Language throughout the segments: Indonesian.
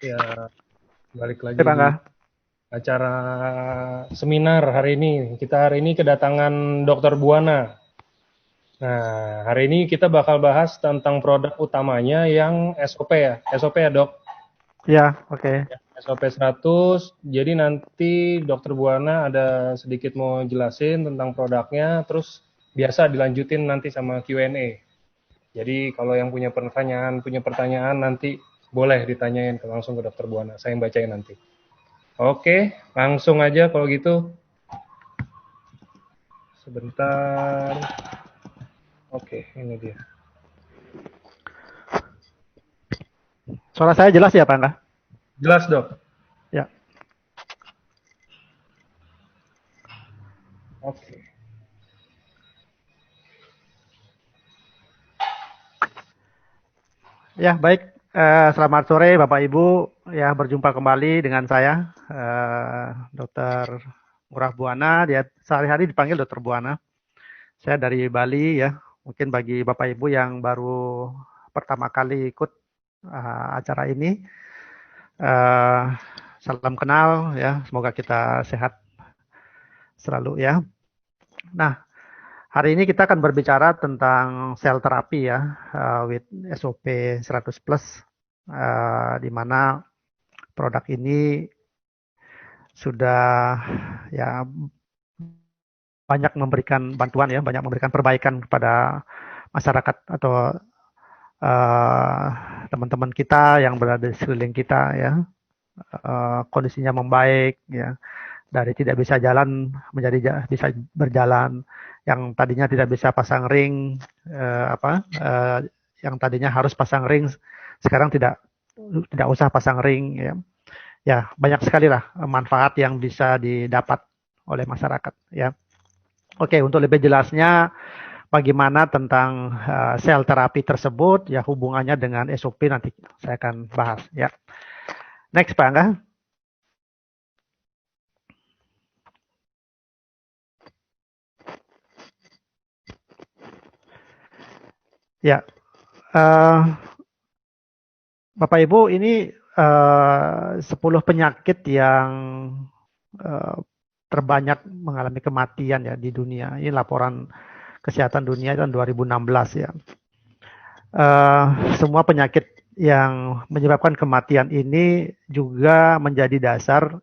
Ya, balik Oke, lagi di Bangga. acara seminar hari ini. Kita hari ini kedatangan Dr. Buana. Nah, hari ini kita bakal bahas tentang produk utamanya yang SOP ya. SOP ya, Dok. Ya, oke. SOP 100. Jadi nanti Dr. Buana ada sedikit mau jelasin tentang produknya, terus biasa dilanjutin nanti sama Q&A. Jadi kalau yang punya pertanyaan nanti boleh ditanyain langsung ke Dr. Buana. Saya yang bacain nanti. Oke, langsung aja kalau gitu. Sebentar. Oke, ini dia. Suara saya jelas ya, Bangga? Jelas, Dok? Ya. Oke. Ya, baik. Selamat sore, Bapak Ibu. Ya, berjumpa kembali dengan saya, Dr. Ngurah Buana. Dia sehari-hari dipanggil Dr. Buana. Saya dari Bali ya. Mungkin bagi Bapak Ibu yang baru pertama kali ikut acara ini, eh, salam kenal ya. Semoga kita sehat selalu ya. Nah, hari ini kita akan berbicara tentang sel terapi ya, with SOP 100 plus, di mana produk ini sudah ya banyak memberikan bantuan ya, banyak memberikan perbaikan kepada masyarakat atau uh, teman-teman kita yang berada di sekeliling kita ya, kondisinya membaik ya, dari tidak bisa jalan menjadi bisa berjalan, yang tadinya tidak bisa pasang ring, yang tadinya harus pasang ring sekarang tidak usah pasang ring ya. Ya, banyak sekali lah manfaat yang bisa didapat oleh masyarakat ya. Oke, untuk lebih jelasnya bagaimana tentang sel terapi tersebut ya, hubungannya dengan SOP nanti saya akan bahas ya. Next, Pak Angga. Ya, uh, Bapak Ibu, ini 10 penyakit yang eh, terbanyak mengalami kematian ya di dunia. Ini laporan kesehatan dunia tahun 2016 ya. Eh, Semua penyakit yang menyebabkan kematian ini juga menjadi dasar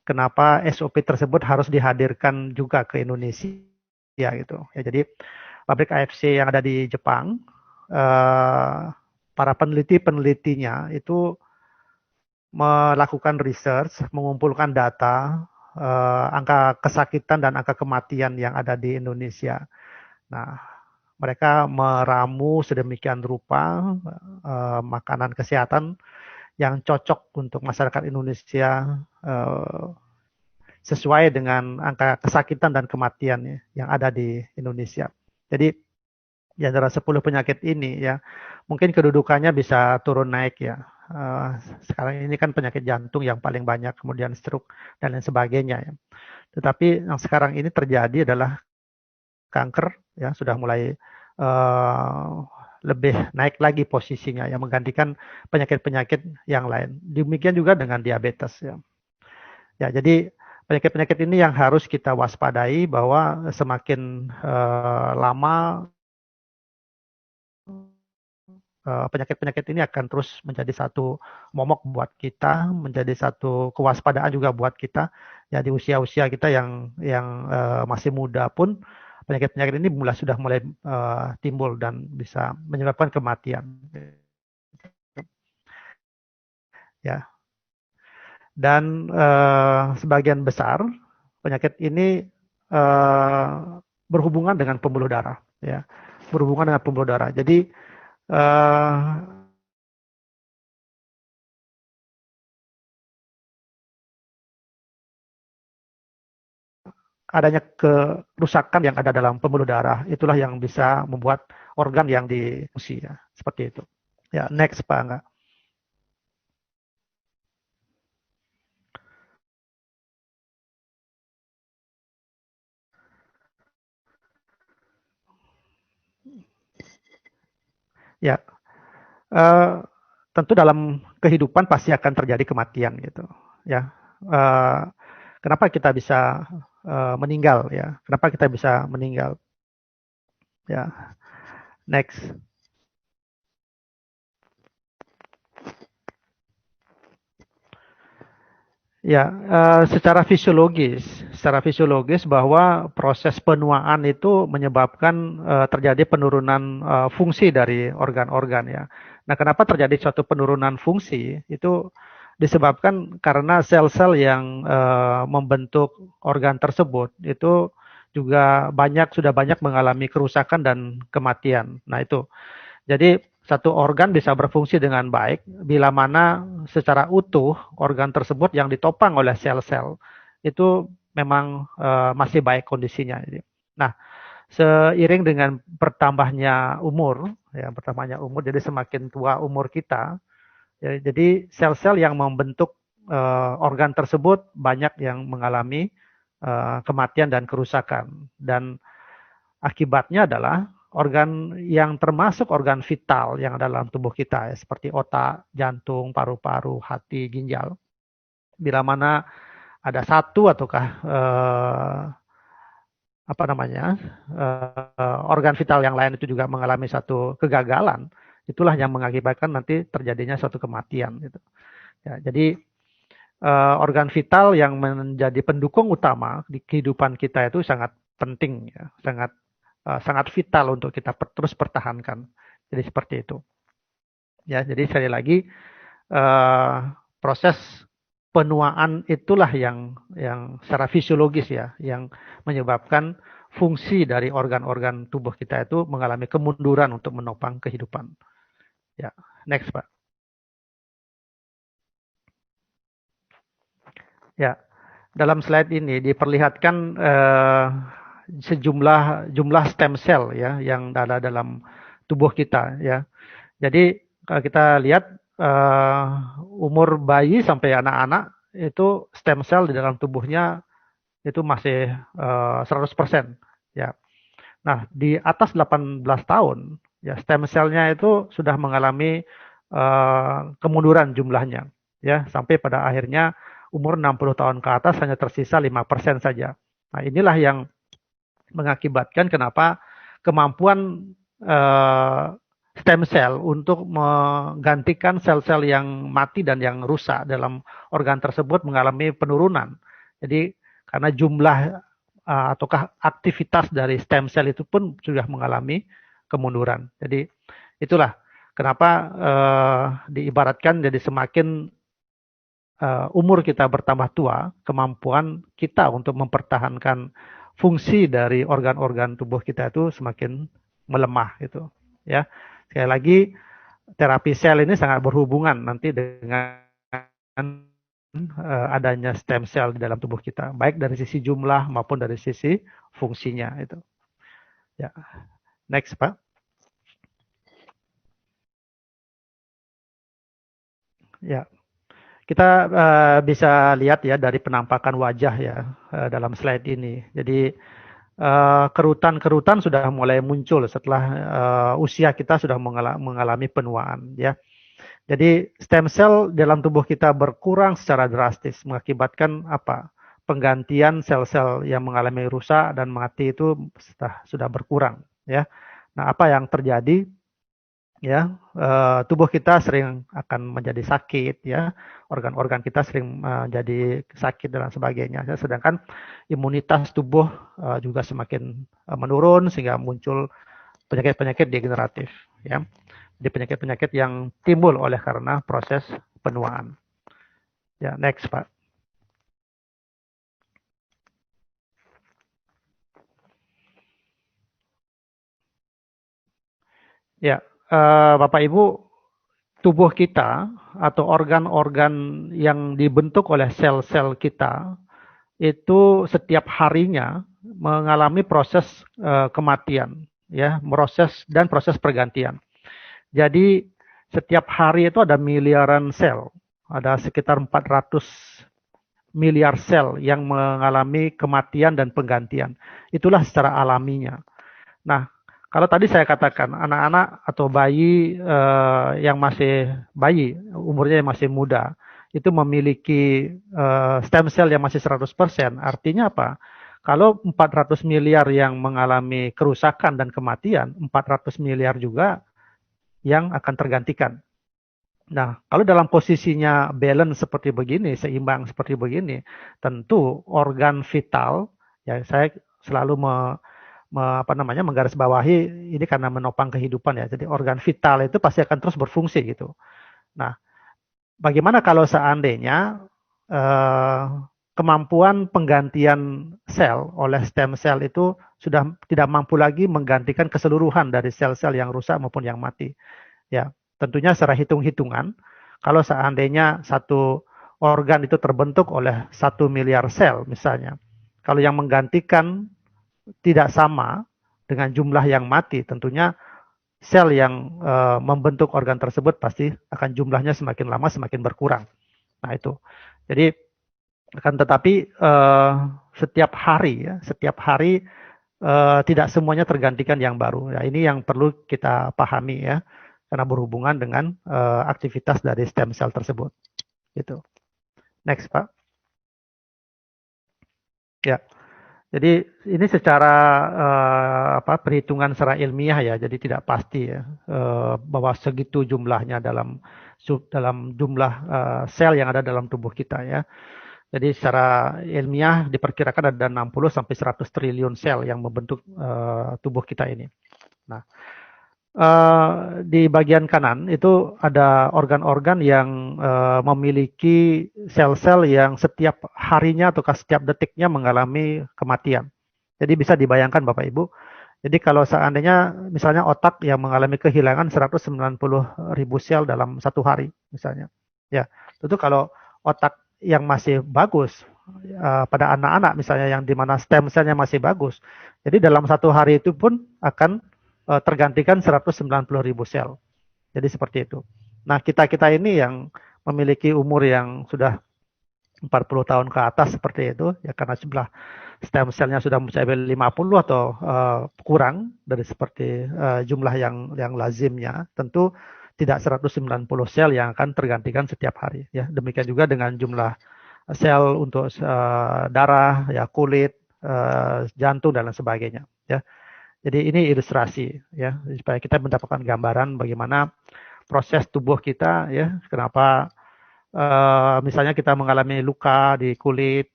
kenapa SOP tersebut harus dihadirkan juga ke Indonesia gitu. Ya, jadi pabrik AFC yang ada di Jepang, eh, para peneliti-penelitinya itu melakukan research, mengumpulkan data, angka kesakitan dan angka kematian yang ada di Indonesia. Nah, mereka meramu sedemikian rupa makanan kesehatan yang cocok untuk masyarakat Indonesia, sesuai dengan angka kesakitan dan kematian yang ada di Indonesia. Jadi di antara 10 penyakit ini ya, mungkin kedudukannya bisa turun naik ya. Sekarang ini kan penyakit jantung yang paling banyak, kemudian stroke dan lain sebagainya ya. Tetapi yang sekarang ini terjadi adalah kanker ya, sudah mulai uh, lebih naik lagi posisinya ya, menggantikan penyakit-penyakit yang lain. Demikian juga dengan diabetes ya. Ya, jadi penyakit-penyakit ini yang harus kita waspadai bahwa semakin lama penyakit-penyakit ini akan terus menjadi satu momok buat kita, menjadi satu kewaspadaan juga buat kita. Ya, di usia-usia kita yang masih muda pun penyakit-penyakit ini sudah mulai timbul dan bisa menyebabkan kematian. Ya, dan sebagian besar penyakit ini berhubungan dengan pembuluh darah. Ya, berhubungan dengan pembuluh darah. Jadi eh, adanya kerusakan yang ada dalam pembuluh darah itulah yang bisa membuat organ yang disfungsi ya, seperti itu. Ya, next Pak Angga. Ya, uh, tentu dalam kehidupan pasti akan terjadi kematian gitu ya. Kenapa kita bisa meninggal ya? Kenapa kita bisa meninggal? Ya, next. Ya, secara fisiologis bahwa proses penuaan itu menyebabkan terjadi penurunan fungsi dari organ-organ ya. Nah, kenapa terjadi suatu penurunan fungsi? Itu disebabkan karena sel-sel yang membentuk organ tersebut itu juga sudah banyak mengalami kerusakan dan kematian. Nah, itu. Jadi satu organ bisa berfungsi dengan baik bila mana secara utuh organ tersebut yang ditopang oleh sel-sel itu memang masih baik kondisinya. Nah, seiring dengan bertambahnya umur, jadi semakin tua umur kita, ya, jadi sel-sel yang membentuk organ tersebut banyak yang mengalami kematian dan kerusakan. Dan akibatnya adalah organ yang termasuk organ vital yang ada dalam tubuh kita, ya, seperti otak, jantung, paru-paru, hati, ginjal. Bila mana ada satu ataukah organ vital yang lain itu juga mengalami satu kegagalan, itulah yang mengakibatkan nanti terjadinya suatu kematian. Gitu. Ya, jadi organ vital yang menjadi pendukung utama di kehidupan kita itu sangat penting, ya, sangat vital untuk kita terus pertahankan. Jadi seperti itu. Ya, jadi sekali lagi proses penuaan itulah yang secara fisiologis ya, yang menyebabkan fungsi dari organ-organ tubuh kita itu mengalami kemunduran untuk menopang kehidupan. Ya, next Pak. Ya, dalam slide ini diperlihatkan jumlah stem cell ya yang ada dalam tubuh kita ya. Jadi kalau kita lihat umur bayi sampai anak-anak itu stem cell di dalam tubuhnya itu masih 100% ya. Nah, di atas 18 tahun ya stem cell-nya itu sudah mengalami kemunduran jumlahnya ya sampai pada akhirnya umur 60 tahun ke atas hanya tersisa 5% saja. Nah, inilah yang mengakibatkan kenapa kemampuan stem cell untuk menggantikan sel-sel yang mati dan yang rusak dalam organ tersebut mengalami penurunan. Jadi karena jumlah ataukah aktivitas dari stem cell itu pun sudah mengalami kemunduran. Jadi itulah kenapa diibaratkan jadi semakin umur kita bertambah tua, kemampuan kita untuk mempertahankan fungsi dari organ-organ tubuh kita itu semakin melemah gitu ya. Sekali lagi terapi sel ini sangat berhubungan nanti dengan adanya stem cell di dalam tubuh kita, baik dari sisi jumlah maupun dari sisi fungsinya itu. Ya. Next, Pak. Ya. Kita bisa lihat ya dari penampakan wajah ya dalam slide ini. Jadi kerutan-kerutan sudah mulai muncul setelah usia kita sudah mengalami penuaan ya. Jadi stem cell dalam tubuh kita berkurang secara drastis mengakibatkan apa? Penggantian sel-sel yang mengalami rusak dan mati itu sudah berkurang ya. Nah, apa yang terjadi? Ya, tubuh kita sering akan menjadi sakit ya, organ-organ kita sering menjadi sakit dan sebagainya. Sedangkan imunitas tubuh juga semakin menurun sehingga muncul penyakit-penyakit degeneratif ya. Jadi penyakit-penyakit yang timbul oleh karena proses penuaan. Ya, next Pak. Ya, Bapak Ibu, tubuh kita atau organ-organ yang dibentuk oleh sel-sel kita itu setiap harinya mengalami proses kematian ya, proses pergantian. Jadi setiap hari itu ada miliaran sel, ada sekitar 400 miliar sel yang mengalami kematian dan penggantian. Itulah secara alaminya. Nah, Kalau tadi saya katakan anak-anak atau bayi yang masih bayi, umurnya yang masih muda, itu memiliki stem cell yang masih 100%, artinya apa? Kalau 400 miliar yang mengalami kerusakan dan kematian, 400 miliar juga yang akan tergantikan. Nah, kalau dalam posisinya balance seperti begini, seimbang seperti begini, tentu organ vital, ya saya selalu menggarisbawahi ini karena menopang kehidupan ya. Jadi organ vital itu pasti akan terus berfungsi gitu. Nah, bagaimana kalau seandainya eh, kemampuan penggantian sel oleh stem cell itu sudah tidak mampu lagi menggantikan keseluruhan dari sel-sel yang rusak maupun yang mati. Ya, tentunya secara hitung-hitungan, kalau seandainya satu organ itu terbentuk oleh 1 miliar sel misalnya, kalau yang menggantikan tidak sama dengan jumlah yang mati, tentunya sel yang membentuk organ tersebut pasti akan jumlahnya semakin lama semakin berkurang. Nah itu. Jadi akan tetapi setiap hari tidak semuanya tergantikan yang baru. Nah, ini yang perlu kita pahami ya, karena berhubungan dengan aktivitas dari stem cell tersebut. Gitu. Next, Pak. Ya. Jadi ini secara perhitungan secara ilmiah ya, jadi tidak pasti ya bahwa segitu jumlahnya dalam jumlah sel yang ada dalam tubuh kita ya. Jadi secara ilmiah diperkirakan ada 60 sampai 100 triliun sel yang membentuk tubuh kita ini. Nah, di bagian kanan itu ada organ-organ yang memiliki sel-sel yang setiap harinya atau setiap detiknya mengalami kematian. Jadi bisa dibayangkan Bapak Ibu. Jadi kalau seandainya misalnya otak yang mengalami kehilangan 190 ribu sel dalam satu hari misalnya. Ya, tentu kalau otak yang masih bagus pada anak-anak misalnya yang dimana stem cell-nya masih bagus. Jadi dalam satu hari itu pun akan tergantikan 190 ribu sel. Jadi seperti itu. Nah kita ini yang memiliki umur yang sudah 40 tahun ke atas seperti itu ya karena jumlah stem cell-nya sudah mencapai 50 atau kurang dari seperti jumlah yang lazimnya, tentu tidak 190 sel yang akan tergantikan setiap hari ya. Demikian juga dengan jumlah sel untuk darah, ya kulit, jantung dan lain sebagainya ya. Jadi ini ilustrasi ya supaya kita mendapatkan gambaran bagaimana proses tubuh kita ya, kenapa misalnya kita mengalami luka di kulit,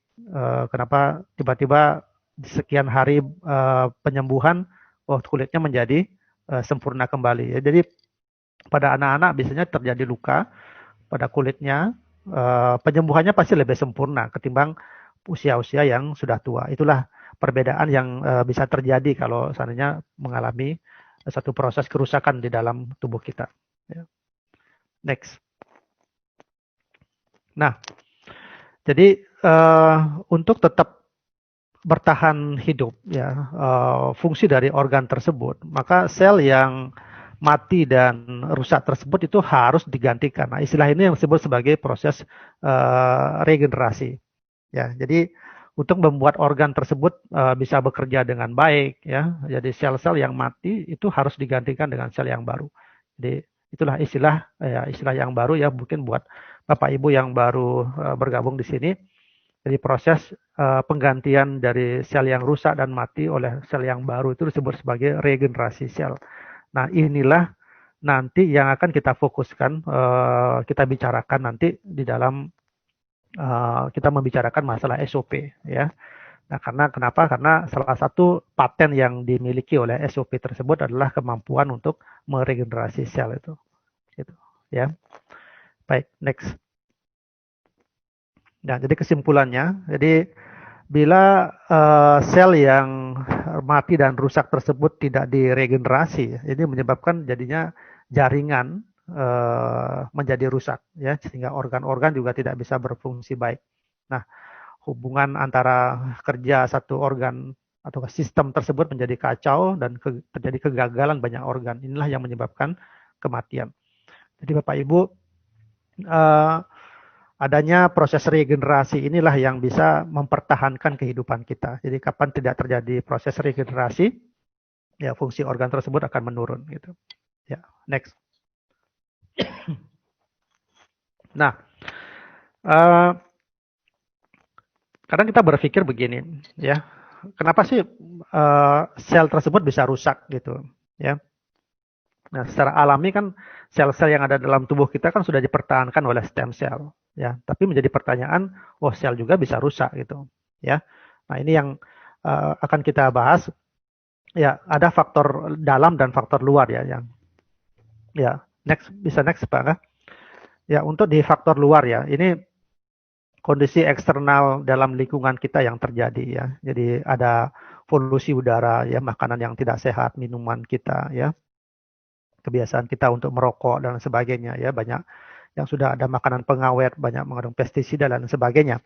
kenapa tiba-tiba di sekian hari penyembuhan, kulitnya menjadi sempurna kembali. Ya. Jadi pada anak-anak biasanya terjadi luka pada kulitnya, penyembuhannya pasti lebih sempurna ketimbang usia-usia yang sudah tua. Itulah perbedaan yang bisa terjadi kalau seandainya mengalami satu proses kerusakan di dalam tubuh kita. Ya. Next. Nah, jadi untuk tetap bertahan hidup, ya fungsi dari organ tersebut, maka sel yang mati dan rusak tersebut itu harus digantikan. Nah, istilah ini yang disebut sebagai proses regenerasi. Ya, jadi untuk membuat organ tersebut bisa bekerja dengan baik, ya, jadi sel-sel yang mati itu harus digantikan dengan sel yang baru. Jadi itulah istilah yang baru ya, mungkin buat Bapak Ibu yang baru bergabung di sini. Jadi proses penggantian dari sel yang rusak dan mati oleh sel yang baru itu disebut sebagai regenerasi sel. Nah inilah nanti yang akan kita fokuskan, kita bicarakan nanti di dalam kita membicarakan masalah SOP ya. Nah kenapa? Karena salah satu paten yang dimiliki oleh SOP tersebut adalah kemampuan untuk meregenerasi sel itu. Gitu, ya. Baik, next. Nah, jadi kesimpulannya, jadi bila sel yang mati dan rusak tersebut tidak diregenerasi, ini menyebabkan jadinya jaringan menjadi rusak, ya, sehingga organ-organ juga tidak bisa berfungsi baik. Nah, hubungan antara kerja satu organ atau sistem tersebut menjadi kacau dan terjadi kegagalan banyak organ. Inilah yang menyebabkan kematian. Jadi Bapak Ibu, adanya proses regenerasi inilah yang bisa mempertahankan kehidupan kita. Jadi kapan tidak terjadi proses regenerasi, ya fungsi organ tersebut akan menurun gitu. Ya, next. Nah, uh, kadang kita berpikir begini, ya, kenapa sih sel tersebut bisa rusak gitu, ya? Nah, secara alami kan sel-sel yang ada dalam tubuh kita kan sudah dipertahankan oleh stem cell, ya. Tapi menjadi pertanyaan, oh sel juga bisa rusak gitu, ya. Nah, ini yang akan kita bahas. Ya, ada faktor dalam dan faktor luar ya, yang ya next bisa next Pak. Ya, untuk di faktor luar ya, ini kondisi eksternal dalam lingkungan kita yang terjadi ya. Jadi ada polusi udara ya, makanan yang tidak sehat, minuman kita ya, kebiasaan kita untuk merokok dan sebagainya ya, banyak yang sudah ada makanan pengawet, banyak mengandung pestisida dan sebagainya.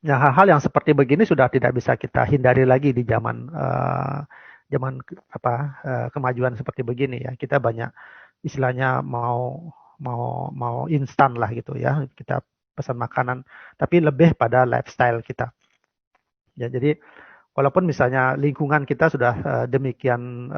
Nah, hal-hal yang seperti begini sudah tidak bisa kita hindari lagi di zaman zaman kemajuan seperti begini ya. Kita banyak istilahnya mau instan lah gitu ya. Kita pesan makanan, tapi lebih pada lifestyle kita. Ya, jadi walaupun misalnya lingkungan kita sudah demikian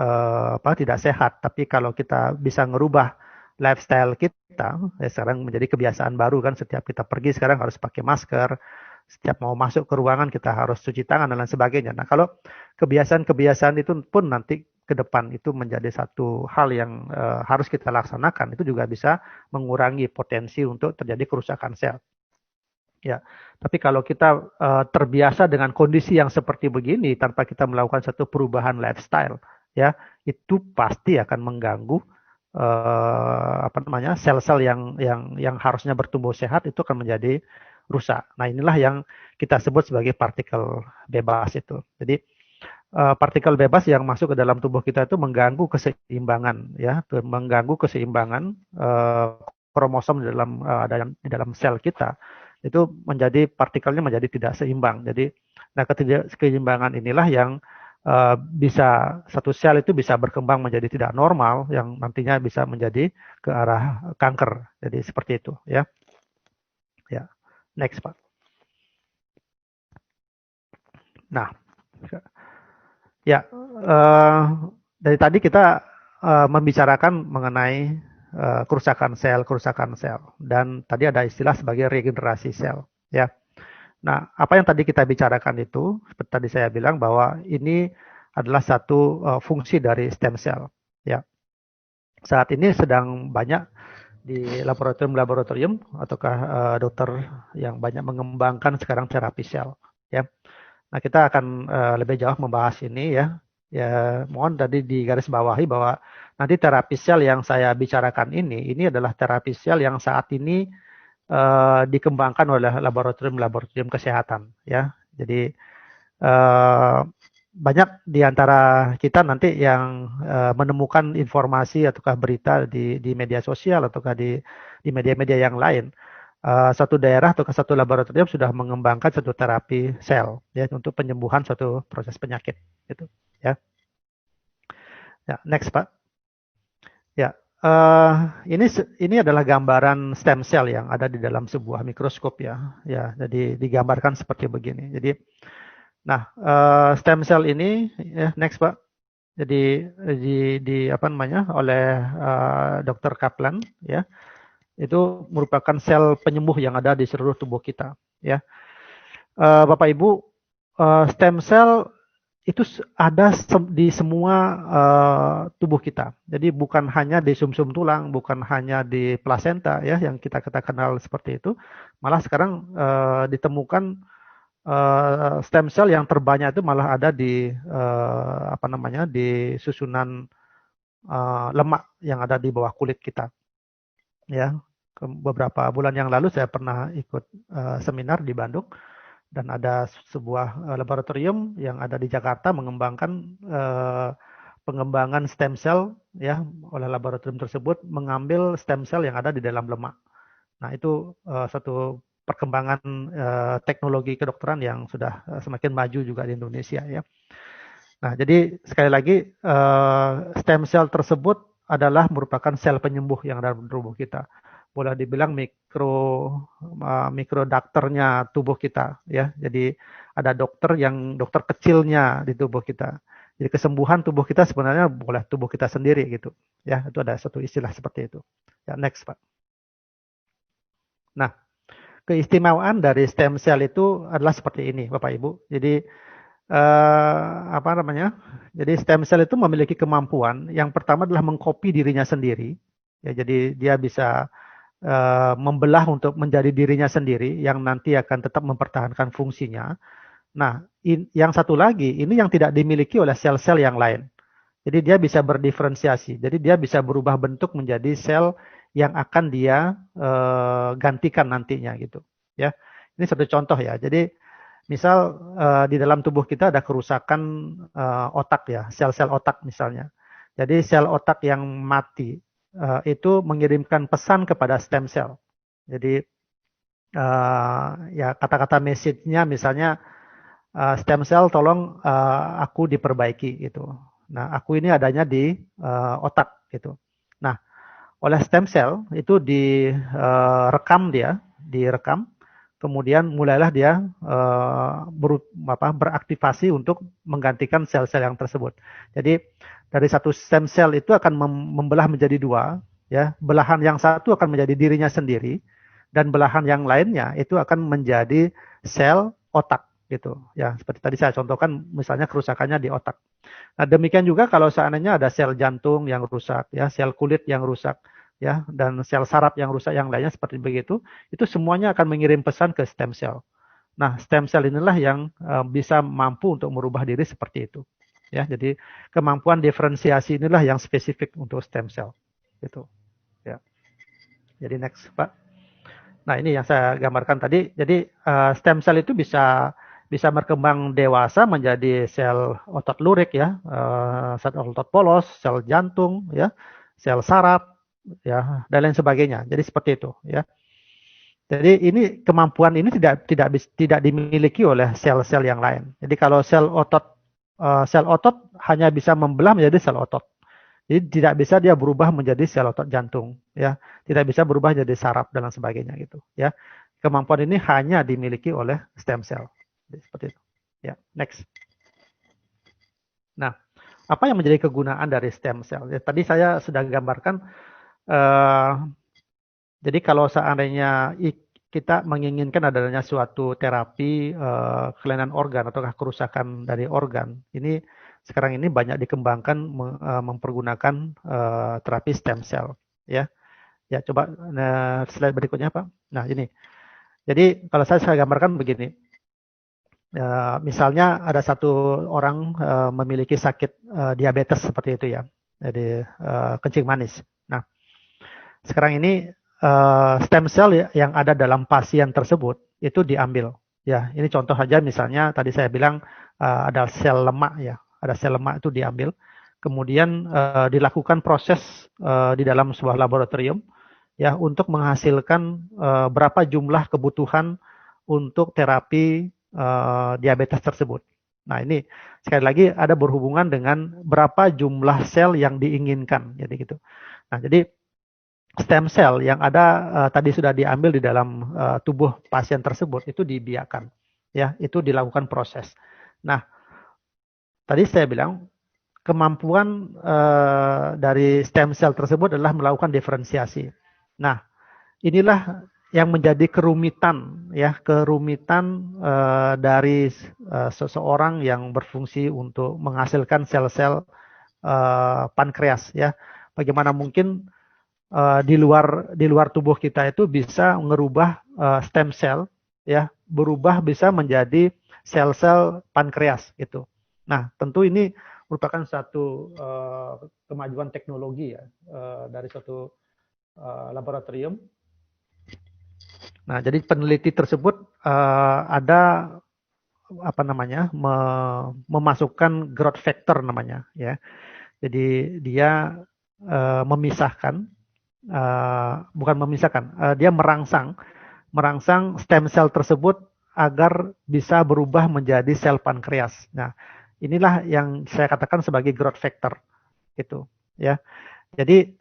tidak sehat, tapi kalau kita bisa ngerubah lifestyle kita, ya sekarang menjadi kebiasaan baru kan, setiap kita pergi sekarang harus pakai masker, setiap mau masuk ke ruangan kita harus cuci tangan dan lain sebagainya. Nah, kalau kebiasaan-kebiasaan itu pun nanti ke depan itu menjadi satu hal yang harus kita laksanakan, itu juga bisa mengurangi potensi untuk terjadi kerusakan sel. Ya, tapi kalau kita terbiasa dengan kondisi yang seperti begini tanpa kita melakukan satu perubahan lifestyle, ya, itu pasti akan mengganggu sel-sel yang harusnya bertumbuh sehat itu akan menjadi rusak. Nah, inilah yang kita sebut sebagai partikel bebas itu. Jadi partikel bebas yang masuk ke dalam tubuh kita itu mengganggu keseimbangan, ya, mengganggu keseimbangan kromosom di dalam sel kita. Itu menjadi partikelnya menjadi tidak seimbang. Jadi, nah ketidakseimbangan inilah yang bisa satu sel itu bisa berkembang menjadi tidak normal, yang nantinya bisa menjadi ke arah kanker. Jadi seperti itu, ya. Ya, next Pak. Nah, ya dari tadi kita membicarakan mengenai kerusakan sel, dan tadi ada istilah sebagai regenerasi sel, ya. Nah, apa yang tadi kita bicarakan itu, seperti tadi saya bilang bahwa ini adalah satu fungsi dari stem cell. Ya, saat ini sedang banyak di laboratorium ataukah dokter yang banyak mengembangkan sekarang terapi sel. Ya, nah kita akan lebih jauh membahas ini ya. Ya, mohon tadi digarisbawahi bahwa nanti terapi sel yang saya bicarakan ini adalah terapi sel yang saat ini dikembangkan oleh laboratorium kesehatan ya. Jadi banyak di antara kita nanti yang menemukan informasi ataukah berita di media sosial ataukah di media-media yang lain. Satu daerah atau satu laboratorium sudah mengembangkan satu terapi sel ya untuk penyembuhan suatu proses penyakit gitu ya. Ya, next Pak. Ya, ini adalah gambaran stem cell yang ada di dalam sebuah mikroskop ya. Ya, jadi digambarkan seperti begini. Jadi, nah stem cell ini, ya, next Pak. Jadi apa namanya oleh Dr. Kaplan ya, itu merupakan sel penyembuh yang ada di seluruh tubuh kita. Ya, Bapak Ibu, stem cell itu ada di semua tubuh kita. Jadi bukan hanya di sumsum tulang, bukan hanya di plasenta ya yang kita kenal seperti itu. Malah sekarang ditemukan stem cell yang terbanyak itu malah ada di di susunan lemak yang ada di bawah kulit kita. Ya, beberapa bulan yang lalu saya pernah ikut seminar di Bandung. Dan ada sebuah laboratorium yang ada di Jakarta mengembangkan pengembangan stem cell ya, oleh laboratorium tersebut mengambil stem cell yang ada di dalam lemak. Nah, itu satu perkembangan teknologi kedokteran yang sudah semakin maju juga di Indonesia ya. Nah, jadi sekali lagi stem cell tersebut adalah merupakan sel penyembuh yang ada di tubuh kita. Boleh dibilang mikro dokternya tubuh kita ya. Jadi ada dokter kecilnya di tubuh kita. Jadi kesembuhan tubuh kita sebenarnya boleh tubuh kita sendiri gitu. Ya, itu ada satu istilah seperti itu. Ya, next, Pak. Nah, keistimewaan dari stem cell itu adalah seperti ini, Bapak Ibu. Jadi apa namanya? Jadi stem cell itu memiliki kemampuan yang pertama adalah mengcopy dirinya sendiri. Ya, jadi dia bisa membelah untuk menjadi dirinya sendiri yang nanti akan tetap mempertahankan fungsinya. Nah, yang satu lagi ini yang tidak dimiliki oleh sel-sel yang lain. Jadi dia bisa berdiferensiasi. Jadi dia bisa berubah bentuk menjadi sel yang akan dia gantikan nantinya gitu. Ya, ini satu contoh ya. Jadi misal di dalam tubuh kita ada kerusakan otak ya, sel-sel otak misalnya. Jadi sel otak yang mati itu mengirimkan pesan kepada stem cell. Jadi ya kata-kata message-nya misalnya stem cell tolong aku diperbaiki gitu. Nah, aku ini adanya di otak gitu. Nah, oleh stem cell itu direkam, kemudian mulailah dia beraktivasi untuk menggantikan sel-sel yang tersebut. Jadi dari satu stem cell itu akan membelah menjadi dua, ya. Belahan yang satu akan menjadi dirinya sendiri, dan belahan yang lainnya itu akan menjadi sel otak gitu. Ya, seperti tadi saya contohkan misalnya kerusakannya di otak. Nah, demikian juga kalau seandainya ada sel jantung yang rusak, ya, sel kulit yang rusak, ya, dan sel saraf yang rusak yang lainnya seperti begitu, itu semuanya akan mengirim pesan ke stem cell. Nah, stem cell inilah yang bisa mampu untuk merubah diri seperti itu. Ya, jadi kemampuan diferensiasi inilah yang spesifik untuk stem cell. Gitu. Ya. Jadi next, Pak. Nah, ini yang saya gambarkan tadi. Jadi stem cell itu bisa berkembang dewasa menjadi sel otot lurik ya, sel otot polos, sel jantung ya, sel saraf ya, dan lain sebagainya. Jadi seperti itu ya. Jadi ini kemampuan ini tidak dimiliki oleh sel-sel yang lain. Jadi kalau sel otot hanya bisa membelah menjadi sel otot. Jadi tidak bisa dia berubah menjadi sel otot jantung, ya. Tidak bisa berubah menjadi saraf dan lain sebagainya gitu, ya. Kemampuan ini hanya dimiliki oleh stem cell. Jadi, seperti itu. Ya, next. Nah, apa yang menjadi kegunaan dari stem cell? Ya, tadi saya sudah gambarkan. Jadi kalau seandainya kita menginginkan adanya suatu terapi kelainan organ atau kerusakan dari organ, ini sekarang ini banyak dikembangkan mempergunakan terapi stem cell, ya. Ya, coba slide berikutnya, Pak. Nah, ini. Jadi kalau saya gambarkan begini. Misalnya ada satu orang memiliki sakit diabetes seperti itu ya. Jadi kencing manis. Nah, sekarang ini stem cell yang ada dalam pasien tersebut itu diambil. Ya, ini contoh saja misalnya tadi saya bilang ada sel lemak ya, ada sel lemak itu diambil, kemudian dilakukan proses di dalam sebuah laboratorium ya untuk menghasilkan berapa jumlah kebutuhan untuk terapi diabetes tersebut. Nah, ini sekali lagi ada berhubungan dengan berapa jumlah sel yang diinginkan, jadi gitu. Nah, jadi stem cell yang ada tadi sudah diambil di dalam tubuh pasien tersebut itu dibiarkan, ya, itu dilakukan proses. Nah, tadi saya bilang kemampuan dari stem cell tersebut adalah melakukan diferensiasi. Nah, inilah yang menjadi kerumitan, ya, kerumitan dari seseorang yang berfungsi untuk menghasilkan sel-sel pankreas, ya. Bagaimana mungkin di luar tubuh kita itu bisa merubah stem cell ya berubah bisa menjadi sel-sel pankreas gitu. Nah, tentu ini merupakan satu kemajuan teknologi ya dari suatu laboratorium. Nah, jadi peneliti tersebut ada apa namanya memasukkan growth factor namanya ya. Jadi dia memisahkan bukan memisahkan, dia merangsang stem cell tersebut agar bisa berubah menjadi sel pankreas. Nah, inilah yang saya katakan sebagai growth factor, gitu, ya. Jadi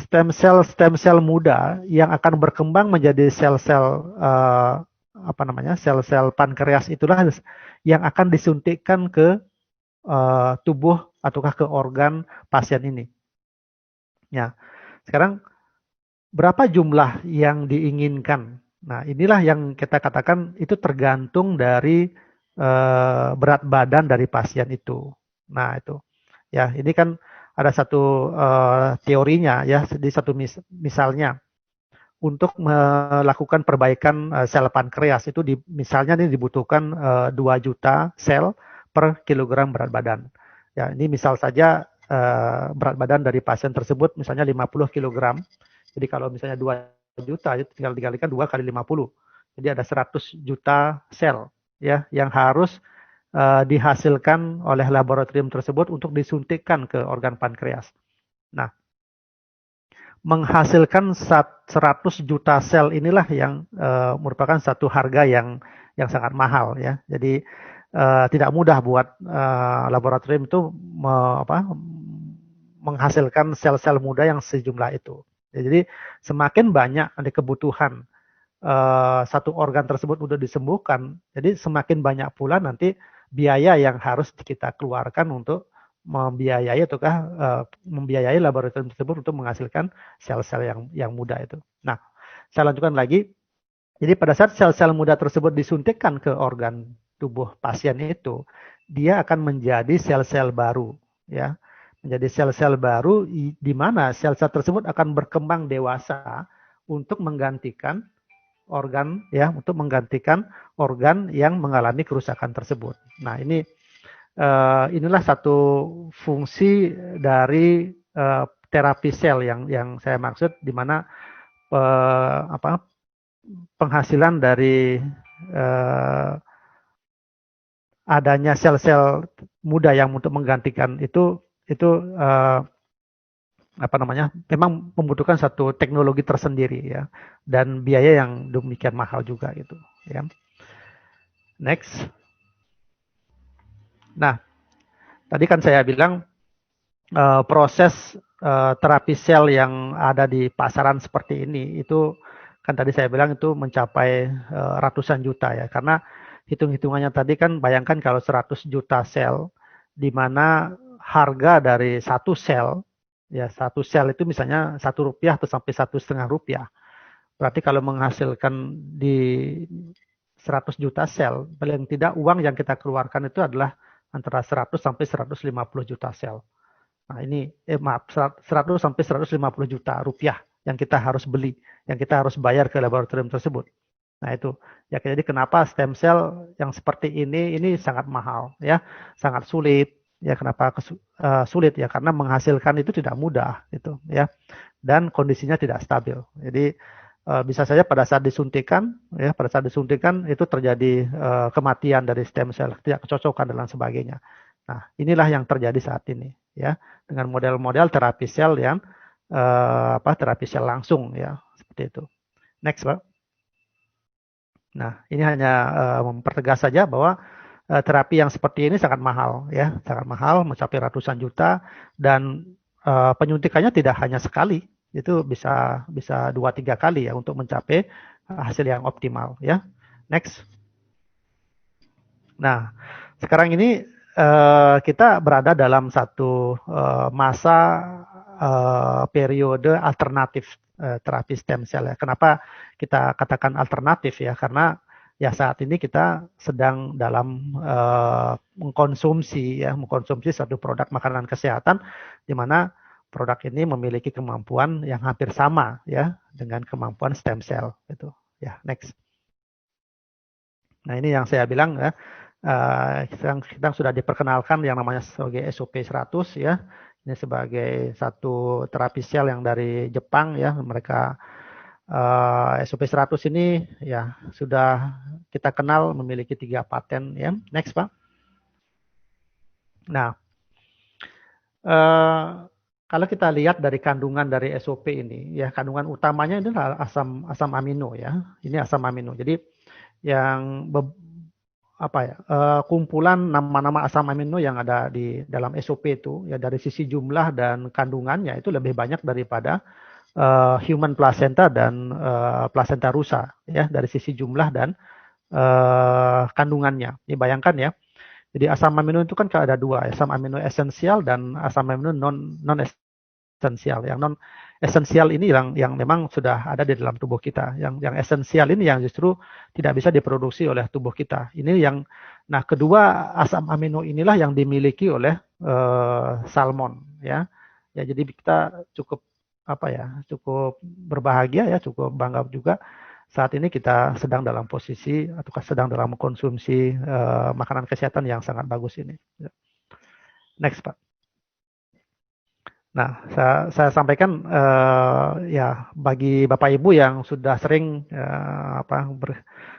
stem cell muda yang akan berkembang menjadi sel-sel apa namanya, sel-sel pankreas itulah yang akan disuntikkan ke tubuh ataukah ke organ pasien ini. Ya, sekarang berapa jumlah yang diinginkan? Nah, inilah yang kita katakan itu tergantung dari berat badan dari pasien itu. Nah, itu. Ya, ini kan ada satu teorinya ya, di satu misalnya untuk melakukan perbaikan sel pankreas itu misalnya ini dibutuhkan 2 juta sel per kilogram berat badan. Ya, ini misal saja berat badan dari pasien tersebut misalnya 50 kilogram. Jadi kalau misalnya 2 juta itu tinggal dikalikan 2 kali 50. Jadi ada 100 juta sel ya yang harus dihasilkan oleh laboratorium tersebut untuk disuntikkan ke organ pankreas. Nah, menghasilkan 100 juta sel inilah yang merupakan satu harga yang sangat mahal ya. Jadi tidak mudah buat laboratorium itu menghasilkan sel-sel muda yang sejumlah itu. Jadi semakin banyak ada kebutuhan satu organ tersebut sudah disembuhkan, jadi semakin banyak pula nanti biaya yang harus kita keluarkan untuk membiayai ataukah membiayai laboratorium tersebut untuk menghasilkan sel-sel yang muda itu. Nah, saya lanjutkan lagi. Jadi pada saat sel-sel muda tersebut disuntikkan ke organ tubuh pasien itu, dia akan menjadi sel-sel baru, ya, menjadi sel-sel baru di mana sel-sel tersebut akan berkembang dewasa untuk menggantikan organ ya, untuk menggantikan organ yang mengalami kerusakan tersebut. Nah, inilah satu fungsi dari terapi sel yang saya maksud, di mana penghasilan dari adanya sel-sel muda yang untuk menggantikan itu memang membutuhkan satu teknologi tersendiri ya, dan biaya yang demikian mahal juga gitu ya. Next. Nah, tadi kan saya bilang proses terapi sel yang ada di pasaran seperti ini itu kan tadi saya bilang itu mencapai ratusan juta ya, karena hitung-hitungannya tadi kan bayangkan kalau 100 juta sel di mana harga dari satu sel ya, satu sel itu misalnya Rp1 atau sampai Rp1,5. Berarti kalau menghasilkan di 100 juta sel, paling tidak uang yang kita keluarkan itu adalah antara 100 sampai 150 juta sel. Nah, ini 100 sampai 150 juta rupiah yang kita harus beli, yang kita harus bayar ke laboratorium tersebut. Nah, itu. Ya, jadi kenapa stem cell yang seperti ini sangat mahal ya, sangat sulit. Ya, kenapa sulit ya? Karena menghasilkan itu tidak mudah gitu ya. Dan kondisinya tidak stabil. Jadi bisa saja pada saat disuntikan itu terjadi kematian dari stem cell, tidak kecocokan dan lain sebagainya. Nah, inilah yang terjadi saat ini ya, dengan model-model terapi sel yang terapi sel langsung ya, seperti itu. Next, Pak. Nah, ini hanya mempertegas saja bahwa terapi yang seperti ini sangat mahal ya, sangat mahal, mencapai ratusan juta, dan penyuntikannya tidak hanya sekali, itu bisa 2-3 kali ya untuk mencapai hasil yang optimal ya. Next. Nah, sekarang ini kita berada dalam satu masa periode alternatif terapi stem cell ya. Kenapa kita katakan alternatif ya? Karena ya saat ini kita sedang dalam mengkonsumsi satu produk makanan kesehatan, di mana produk ini memiliki kemampuan yang hampir sama ya dengan kemampuan stem cell itu. Ya, next. Nah, ini yang saya bilang ya, kita sudah diperkenalkan yang namanya sebagai SOP 100 ya. Ini sebagai satu terapi sel yang dari Jepang ya. Mereka SOP 100 ini ya sudah kita kenal memiliki 3 paten ya. Next, Pak. Nah, kalau kita lihat dari kandungan dari SOP ini ya, kandungan utamanya adalah asam amino ya. Ini asam amino. Jadi yang kumpulan nama-nama asam amino yang ada di dalam SOP itu ya, dari sisi jumlah dan kandungannya itu lebih banyak daripada human placenta dan placenta rusa ya, dari sisi jumlah dan kandungannya. Ini bayangkan ya, Jadi asam amino itu kan ada dua, asam amino esensial dan asam amino non esensial. Yang non esensial ini yang memang sudah ada di dalam tubuh kita. Yang esensial ini yang justru tidak bisa diproduksi oleh tubuh kita. Ini yang nah kedua asam amino inilah yang dimiliki oleh salmon ya. Ya jadi kita cukup cukup berbahagia ya, cukup bangga juga saat ini kita sedang dalam posisi atau sedang dalam konsumsi makanan kesehatan yang sangat bagus ini. Next Pak. Nah, saya sampaikan ya bagi Bapak Ibu yang sudah sering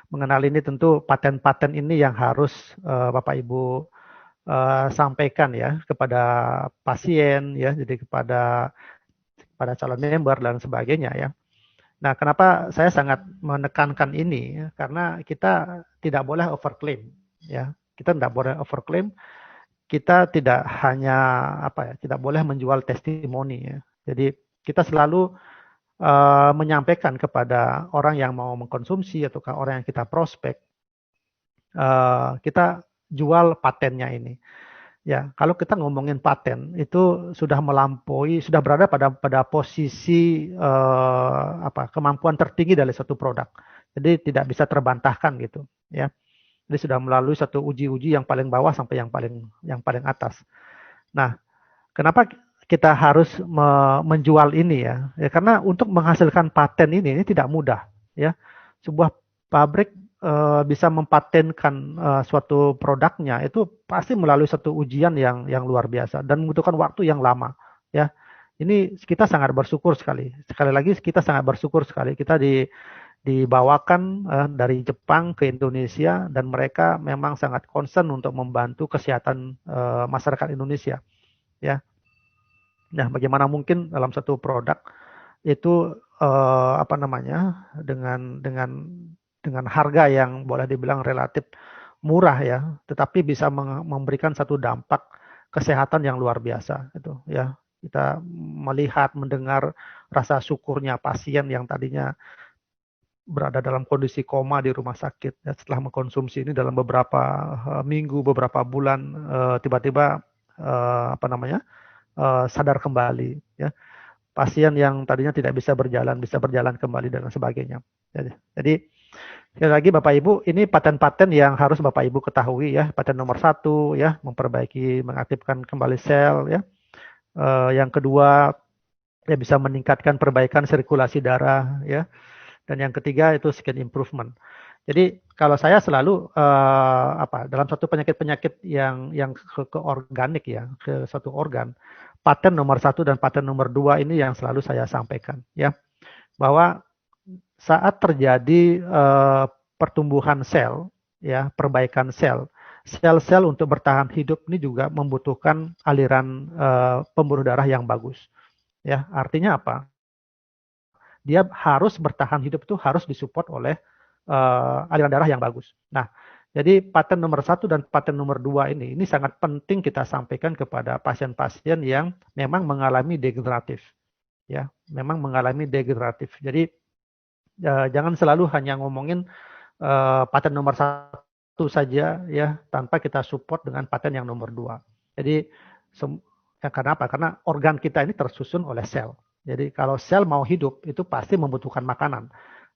mengenal ini, tentu paten-paten ini yang harus Bapak Ibu sampaikan ya kepada pasien ya, jadi kepada calon member dan sebagainya ya. Nah, kenapa saya sangat menekankan ini? Karena kita tidak boleh overclaim, ya. Kita tidak boleh overclaim. Kita tidak hanya tidak boleh menjual testimoni, ya. Jadi kita selalu menyampaikan kepada orang yang mau mengkonsumsi ataukah orang yang kita prospek, kita jual patennya ini. Ya, kalau kita ngomongin paten itu sudah melampaui, sudah berada pada posisi kemampuan tertinggi dari suatu produk. Jadi tidak bisa terbantahkan gitu, ya. Jadi sudah melalui satu uji-uji yang paling bawah sampai yang paling atas. Nah, kenapa kita harus menjual ini ya? Ya karena untuk menghasilkan paten ini tidak mudah, ya. Sebuah pabrik bisa mempatenkan suatu produknya itu pasti melalui satu ujian yang luar biasa dan membutuhkan waktu yang lama ya. Ini kita sangat bersyukur sekali. Sekali lagi kita sangat bersyukur sekali kita dibawakan dari Jepang ke Indonesia dan mereka memang sangat concern untuk membantu kesehatan masyarakat Indonesia ya. Nah, bagaimana mungkin dalam satu produk itu dengan harga yang boleh dibilang relatif murah ya, tetapi bisa memberikan satu dampak kesehatan yang luar biasa itu ya. Kita melihat, mendengar rasa syukurnya pasien yang tadinya berada dalam kondisi koma di rumah sakit ya, setelah mengkonsumsi ini dalam beberapa minggu, beberapa bulan tiba-tiba sadar kembali ya. Pasien yang tadinya tidak bisa berjalan kembali dan sebagainya. Jadi sekali lagi Bapak Ibu, ini paten-paten yang harus Bapak Ibu ketahui ya. Paten nomor 1 ya, memperbaiki, mengaktifkan kembali sel ya. Yang kedua ya bisa meningkatkan perbaikan sirkulasi darah ya. Dan yang ketiga itu skin improvement. Jadi kalau saya selalu dalam satu penyakit-penyakit yang ke organik ya, ke suatu organ, paten nomor 1 dan paten nomor 2 ini yang selalu saya sampaikan ya, bahwa saat terjadi pertumbuhan sel ya, perbaikan sel-sel untuk bertahan hidup ini juga membutuhkan aliran pembuluh darah yang bagus ya. Artinya apa? Dia harus bertahan hidup itu harus disupport oleh aliran darah yang bagus. Nah, jadi paten nomor 1 dan paten nomor 2 ini sangat penting kita sampaikan kepada pasien-pasien yang memang mengalami degeneratif. Ya, memang mengalami degeneratif. Jadi jangan selalu hanya ngomongin paten nomor 1 saja ya, tanpa kita support dengan paten yang nomor 2. Jadi karena apa? Karena organ kita ini tersusun oleh sel. Jadi kalau sel mau hidup itu pasti membutuhkan makanan.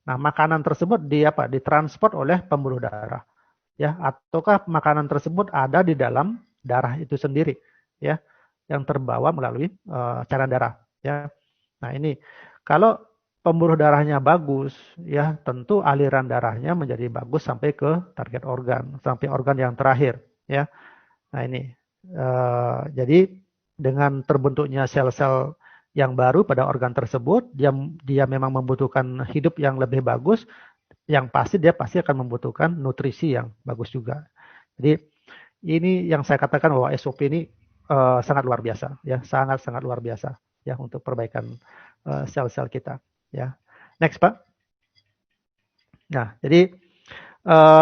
Nah, makanan tersebut ditransport oleh pembuluh darah, ya, ataukah makanan tersebut ada di dalam darah itu sendiri, ya, yang terbawa melalui cairan darah, ya. Nah, ini kalau pembuluh darahnya bagus, ya, tentu aliran darahnya menjadi bagus sampai ke target organ, sampai organ yang terakhir, ya. Nah, ini jadi dengan terbentuknya sel-sel yang baru pada organ tersebut, dia memang membutuhkan hidup yang lebih bagus, yang pasti dia pasti akan membutuhkan nutrisi yang bagus juga. Jadi ini yang saya katakan bahwa SOP ini sangat luar biasa, ya, sangat luar biasa, ya, untuk perbaikan sel-sel kita, ya. Next Pak. Nah, jadi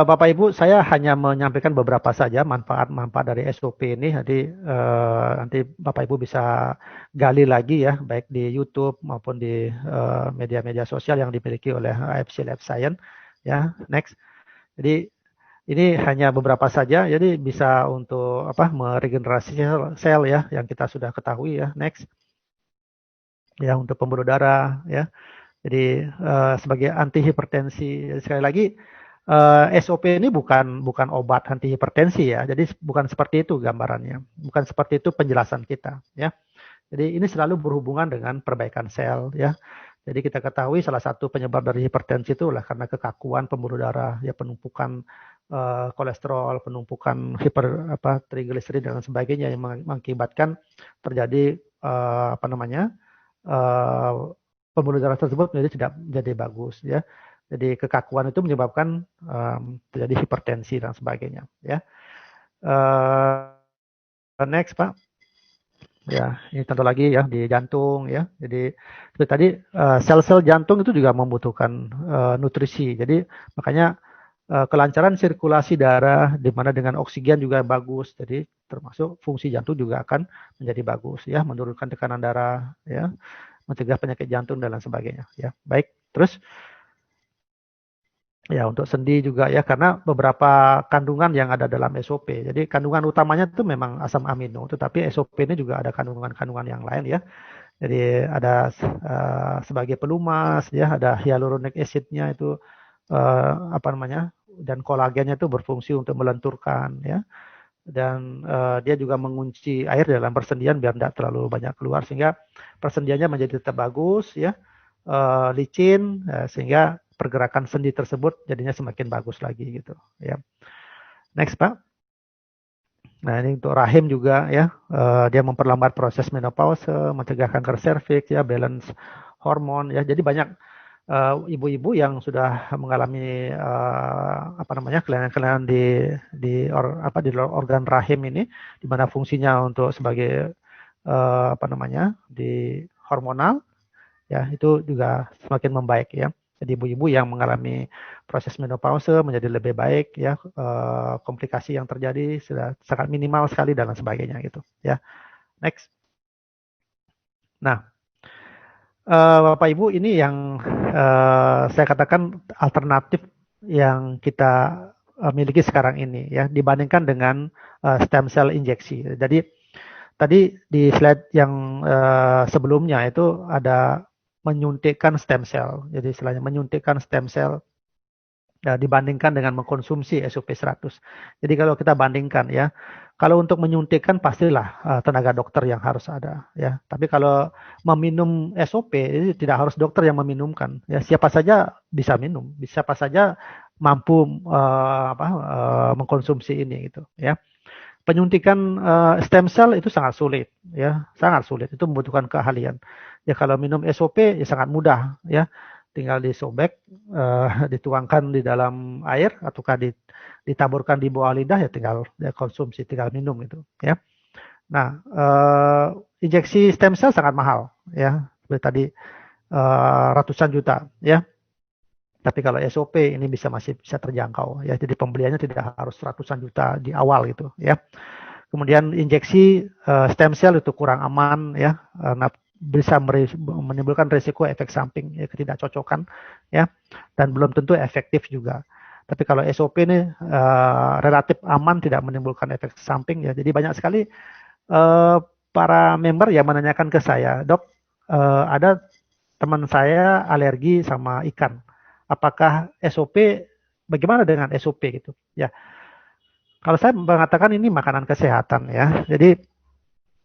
Bapak Ibu, saya hanya menyampaikan beberapa saja manfaat-manfaat dari SOP ini. Jadi nanti Bapak Ibu bisa gali lagi ya, baik di YouTube maupun di media-media sosial yang dimiliki oleh AFC Lab Science. Ya, next. Jadi Ini hanya beberapa saja, jadi bisa untuk meregenerasi sel ya, yang kita sudah ketahui ya. Next, ya untuk pembuluh darah ya. Jadi sebagai anti hipertensi. Jadi, sekali lagi SOP ini bukan obat anti hipertensi ya. Jadi bukan seperti itu gambarannya, bukan seperti itu penjelasan kita ya. Jadi ini selalu berhubungan dengan perbaikan sel ya. Jadi kita ketahui salah satu penyebab dari hipertensi itu adalah karena kekakuan pembuluh darah, ya penumpukan kolesterol, penumpukan trigliserid dan sebagainya yang mengakibatkan terjadi uh, pembuluh darah tersebut menjadi tidak menjadi bagus ya. Jadi kekakuan itu menyebabkan terjadi hipertensi dan sebagainya ya. Next Pak. Ya, ini tentu lagi ya di jantung ya. Jadi seperti tadi sel-sel jantung itu juga membutuhkan nutrisi. Jadi makanya kelancaran sirkulasi darah di mana dengan oksigen juga bagus. Jadi termasuk fungsi jantung juga akan menjadi bagus ya, menurunkan tekanan darah ya, mencegah penyakit jantung dan lain sebagainya ya. Baik, terus ya untuk sendi juga ya, karena beberapa kandungan yang ada dalam SOP. Jadi kandungan utamanya itu memang asam amino, tetapi SOP ini juga ada kandungan-kandungan yang lain ya. Jadi ada sebagai pelumas ya, ada hyaluronic acidnya itu dan kolagennya itu berfungsi untuk melenturkan ya. Dan dia juga mengunci air dalam persendian biar tidak terlalu banyak keluar sehingga persendiannya menjadi tetap bagus ya, licin sehingga pergerakan sendi tersebut jadinya semakin bagus lagi gitu ya. Next Pak. Nah ini untuk rahim juga ya, dia memperlambat proses menopause, mencegah kanker serviks ya, balance hormon ya. Jadi banyak ibu-ibu yang sudah mengalami kelainan-kelainan di organ rahim ini, di mana fungsinya untuk sebagai di hormonal ya, itu juga semakin membaik ya. Jadi ibu-ibu yang mengalami proses menopause menjadi lebih baik ya, komplikasi yang terjadi sudah sangat minimal sekali dan sebagainya gitu ya. Next. Nah, Bapak Ibu, ini yang saya katakan alternatif yang kita miliki sekarang ini ya, dibandingkan dengan stem cell injeksi. Jadi tadi di slide yang sebelumnya itu ada menyuntikkan stem cell. Jadi istilahnya menyuntikkan stem cell ya, dibandingkan dengan mengkonsumsi SOP 100. Jadi kalau kita bandingkan ya, kalau untuk menyuntikkan pastilah tenaga dokter yang harus ada ya. Tapi kalau meminum SOP ini tidak harus dokter yang meminumkan ya, siapa saja bisa minum, siapa saja mampu mengkonsumsi ini gitu ya. Penyuntikan stem cell itu sangat sulit ya, sangat sulit. Itu membutuhkan keahlian. Ya kalau minum SOP ya sangat mudah ya, tinggal disobek, dituangkan di dalam air ataukah ditaburkan di bawah lidah ya, tinggal ya, konsumsi, tinggal minum itu ya. Nah, injeksi stem cell sangat mahal ya, seperti tadi ratusan juta ya. Tapi kalau SOP ini masih bisa terjangkau ya. Jadi pembeliannya tidak harus ratusan juta di awal gitu ya. Kemudian injeksi stem cell itu kurang aman ya, karena bisa menimbulkan risiko efek samping ya, ketidakcocokan ya, dan belum tentu efektif juga. Tapi kalau SOP ini relatif aman, tidak menimbulkan efek samping ya. Jadi banyak sekali para member yang menanyakan ke saya, dok, ada teman saya alergi sama ikan. Apakah SOP, bagaimana dengan SOP gitu ya? Kalau saya mengatakan ini makanan kesehatan ya. Jadi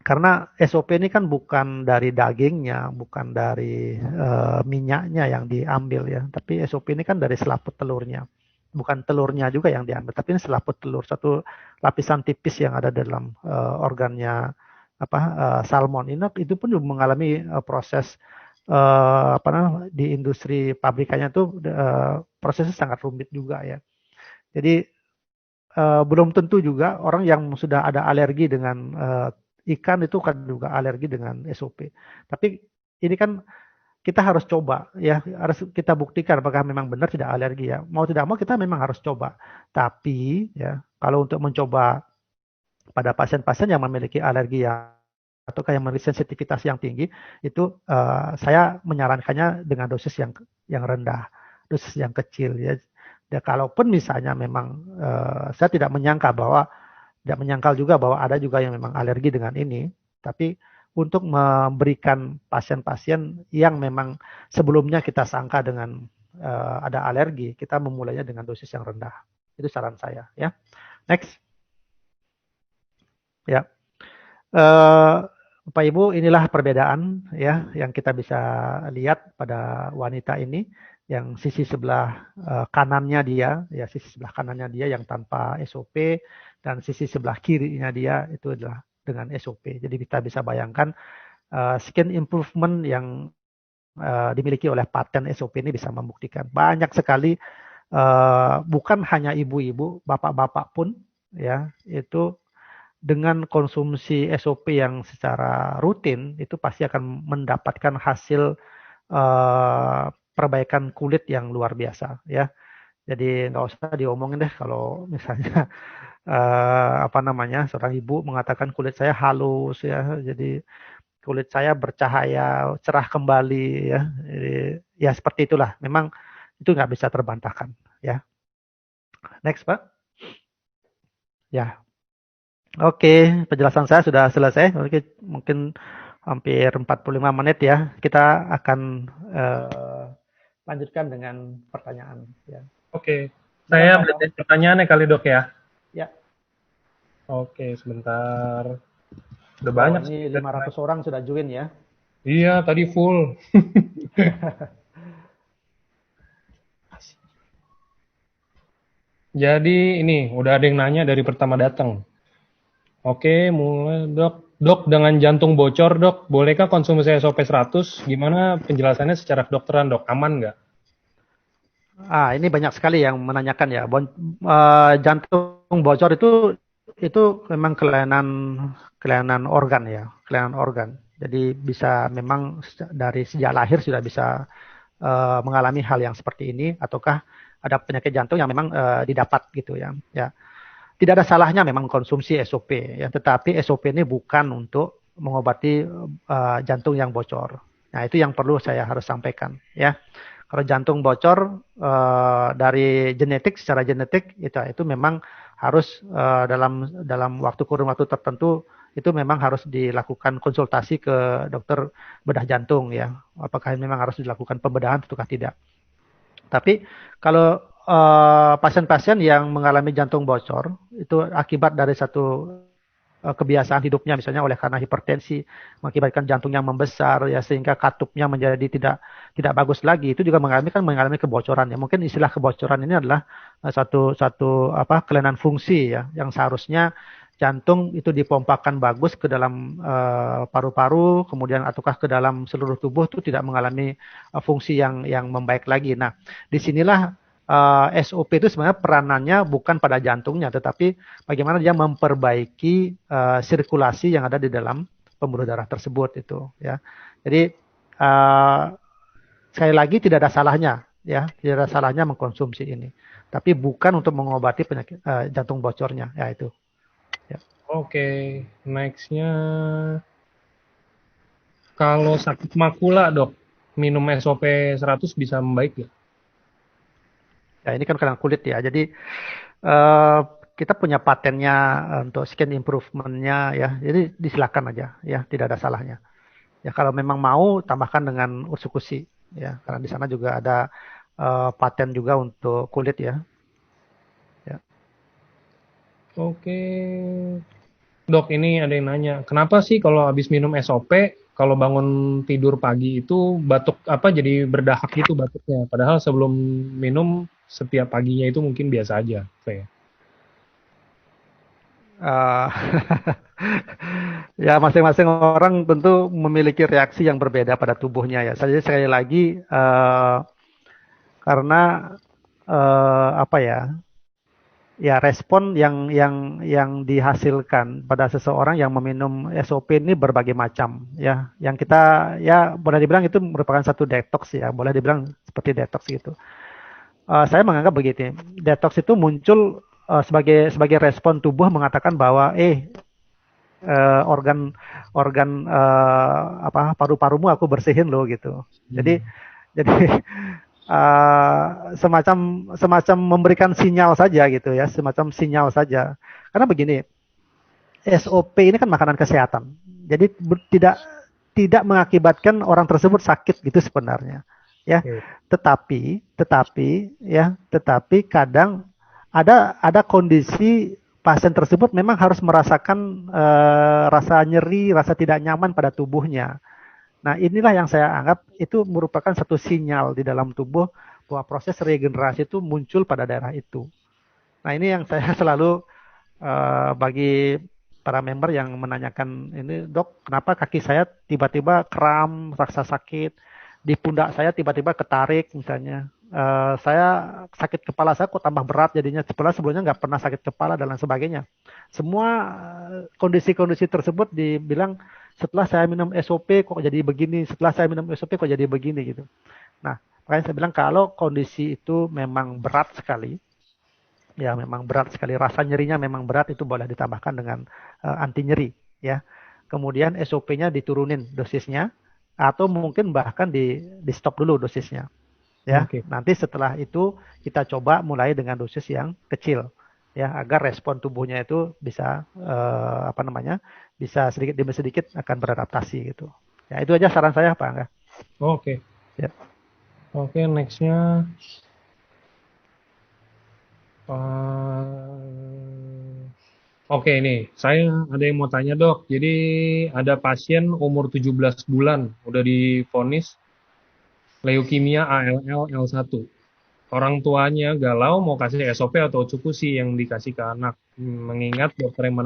karena SOP ini kan bukan dari dagingnya, bukan dari minyaknya yang diambil ya, tapi SOP ini kan dari selaput telurnya. Bukan telurnya juga yang diambil, tapi ini selaput telur, satu lapisan tipis yang ada dalam organnya salmon. Itu pun mengalami proses di industri pabrikannya tuh prosesnya sangat rumit juga ya. Jadi belum tentu juga orang yang sudah ada alergi dengan ikan itu kan juga alergi dengan SOP. Tapi ini kan kita harus coba ya, harus kita buktikan apakah memang benar tidak alergi ya. Mau tidak mau kita memang harus coba. Tapi ya kalau untuk mencoba pada pasien-pasien yang memiliki alergi atau yang memiliki sensitivitas yang tinggi, itu saya menyarankannya dengan dosis yang rendah, dosis yang kecil ya. Ya, kalaupun misalnya memang saya tidak menyangkal juga bahwa ada juga yang memang alergi dengan ini, tapi untuk memberikan pasien-pasien yang memang sebelumnya kita sangka dengan ada alergi, kita memulainya dengan dosis yang rendah. Itu saran saya, ya. Next. Ya. Bapak Ibu, inilah perbedaan ya yang kita bisa lihat pada wanita ini, yang sisi sebelah kanannya dia, ya sisi sebelah kanannya dia yang tanpa SOP, dan sisi sebelah kirinya dia itu adalah dengan SOP. Jadi kita bisa bayangkan skin improvement yang dimiliki oleh paten SOP ini bisa membuktikan banyak sekali, bukan hanya ibu-ibu, bapak-bapak pun ya itu dengan konsumsi SOP yang secara rutin itu pasti akan mendapatkan hasil perbaikan kulit yang luar biasa ya. Jadi nggak usah diomongin deh kalau misalnya apa namanya seorang ibu mengatakan kulit saya halus ya, jadi kulit saya bercahaya cerah kembali ya. Jadi, ya seperti itulah. Memang itu nggak bisa terbantahkan ya. Next Pak. Ya. Oke, penjelasan saya sudah selesai. Oke, mungkin hampir 45 menit ya. Kita akan lanjutkan dengan pertanyaan. Ya. Oke, saya ada pertanyaannya kali dok ya. Ya. Oke, sebentar. Udah Oh, banyak. ini 500 orang sudah join ya. Iya, tadi full. Jadi ini udah ada yang nanya dari pertama datang. Oke, mulai dok. Dok, dengan jantung bocor dok, bolehkah konsumsi SOP 100? Gimana penjelasannya secara kedokteran dok? Aman nggak? Ini banyak sekali yang menanyakan ya. Jantung bocor itu memang kelainan organ ya, kelainan organ. Jadi bisa memang dari sejak lahir sudah bisa mengalami hal yang seperti ini, ataukah ada penyakit jantung yang memang didapat gitu ya. Ya, tidak ada salahnya memang konsumsi SOP ya, tetapi SOP ini bukan untuk mengobati jantung yang bocor. Nah, itu yang perlu saya harus sampaikan ya. Kalau jantung bocor dari genetik, secara genetik itu memang harus dalam kurun waktu tertentu itu memang harus dilakukan konsultasi ke dokter bedah jantung ya. Apakah memang harus dilakukan pembedahan ataukah tidak. Tapi kalau pasien-pasien yang mengalami jantung bocor itu akibat dari satu kebiasaan hidupnya, misalnya oleh karena hipertensi mengakibatkan jantungnya membesar ya, sehingga katupnya menjadi tidak bagus lagi, itu juga mengalami kebocoran ya. Mungkin istilah kebocoran ini adalah satu kelainan fungsi ya, yang seharusnya jantung itu dipompakan bagus ke dalam paru-paru, kemudian ataukah ke dalam seluruh tubuh itu tidak mengalami fungsi yang membaik lagi. Nah, disinilah SOP itu sebenarnya peranannya bukan pada jantungnya, tetapi bagaimana dia memperbaiki sirkulasi yang ada di dalam pembuluh darah tersebut itu ya. Jadi sekali lagi tidak ada salahnya ya, tidak ada salahnya mengkonsumsi ini, tapi bukan untuk mengobati penyakit jantung bocornya ya itu. Ya. Oke, nextnya kalau sakit makula dok, minum SOP 100 bisa membaik ya? Ya, ini kan karena kulit ya. Jadi kita punya patennya untuk skin improvementnya ya. Jadi disilakan aja ya, tidak ada salahnya. Ya kalau memang mau tambahkan dengan usukushi ya, karena di sana juga ada paten juga untuk kulit ya. Ya. Oke, dok ini ada yang nanya, kenapa sih kalau habis minum SOP, kalau bangun tidur pagi itu batuk apa jadi berdahak gitu batuknya, padahal sebelum minum setiap paginya itu mungkin biasa aja, kayak. Ya masing-masing orang tentu memiliki reaksi yang berbeda pada tubuhnya ya. Jadi sekali lagi karena apa ya? Ya respon yang dihasilkan pada seseorang yang meminum SOP ini berbagai macam ya. Yang kita ya boleh dibilang itu merupakan satu detox ya, boleh dibilang seperti detox gitu. Saya menganggap begitu. Detox itu muncul sebagai respon tubuh mengatakan bahwa organ paru-parumu aku bersihin loh gitu. Jadi semacam semacam memberikan sinyal saja gitu ya, semacam sinyal saja. Karena begini, SOP ini kan makanan kesehatan. Jadi tidak mengakibatkan orang tersebut sakit gitu sebenarnya. Ya. Oke. Tetapi kadang ada kondisi pasien tersebut memang harus merasakan rasa nyeri, rasa tidak nyaman pada tubuhnya. Nah, inilah yang saya anggap itu merupakan satu sinyal di dalam tubuh bahwa proses regenerasi itu muncul pada daerah itu. Nah, ini yang saya selalu bagi para member yang menanyakan ini, dok, kenapa kaki saya tiba-tiba kram, rasa sakit, di pundak saya tiba-tiba ketarik misalnya, saya sakit kepala saya kok tambah berat jadinya, sebelumnya nggak pernah sakit kepala dan lain sebagainya. Semua kondisi-kondisi tersebut dibilang setelah saya minum SOP kok jadi begini, setelah saya minum SOP kok jadi begini gitu. Nah, makanya saya bilang kalau kondisi itu memang berat sekali, ya memang berat sekali, rasa nyerinya memang berat, itu boleh ditambahkan dengan anti nyeri ya. Kemudian SOP-nya diturunin dosisnya atau mungkin bahkan di stop dulu dosisnya ya. Oke. Nanti setelah itu kita coba mulai dengan dosis yang kecil ya, agar respon tubuhnya itu bisa bisa sedikit demi sedikit akan beradaptasi gitu. Ya, itu aja saran saya Pak Angga. Oke. Ya. Oke, nextnya uh, oke nih, saya ada yang mau tanya dok. Jadi ada pasien umur 17 bulan, udah divonis leukemia ALL L1. Orang tuanya galau mau kasih SOP atau cukusi yang dikasih ke anak. Mengingat dokter yang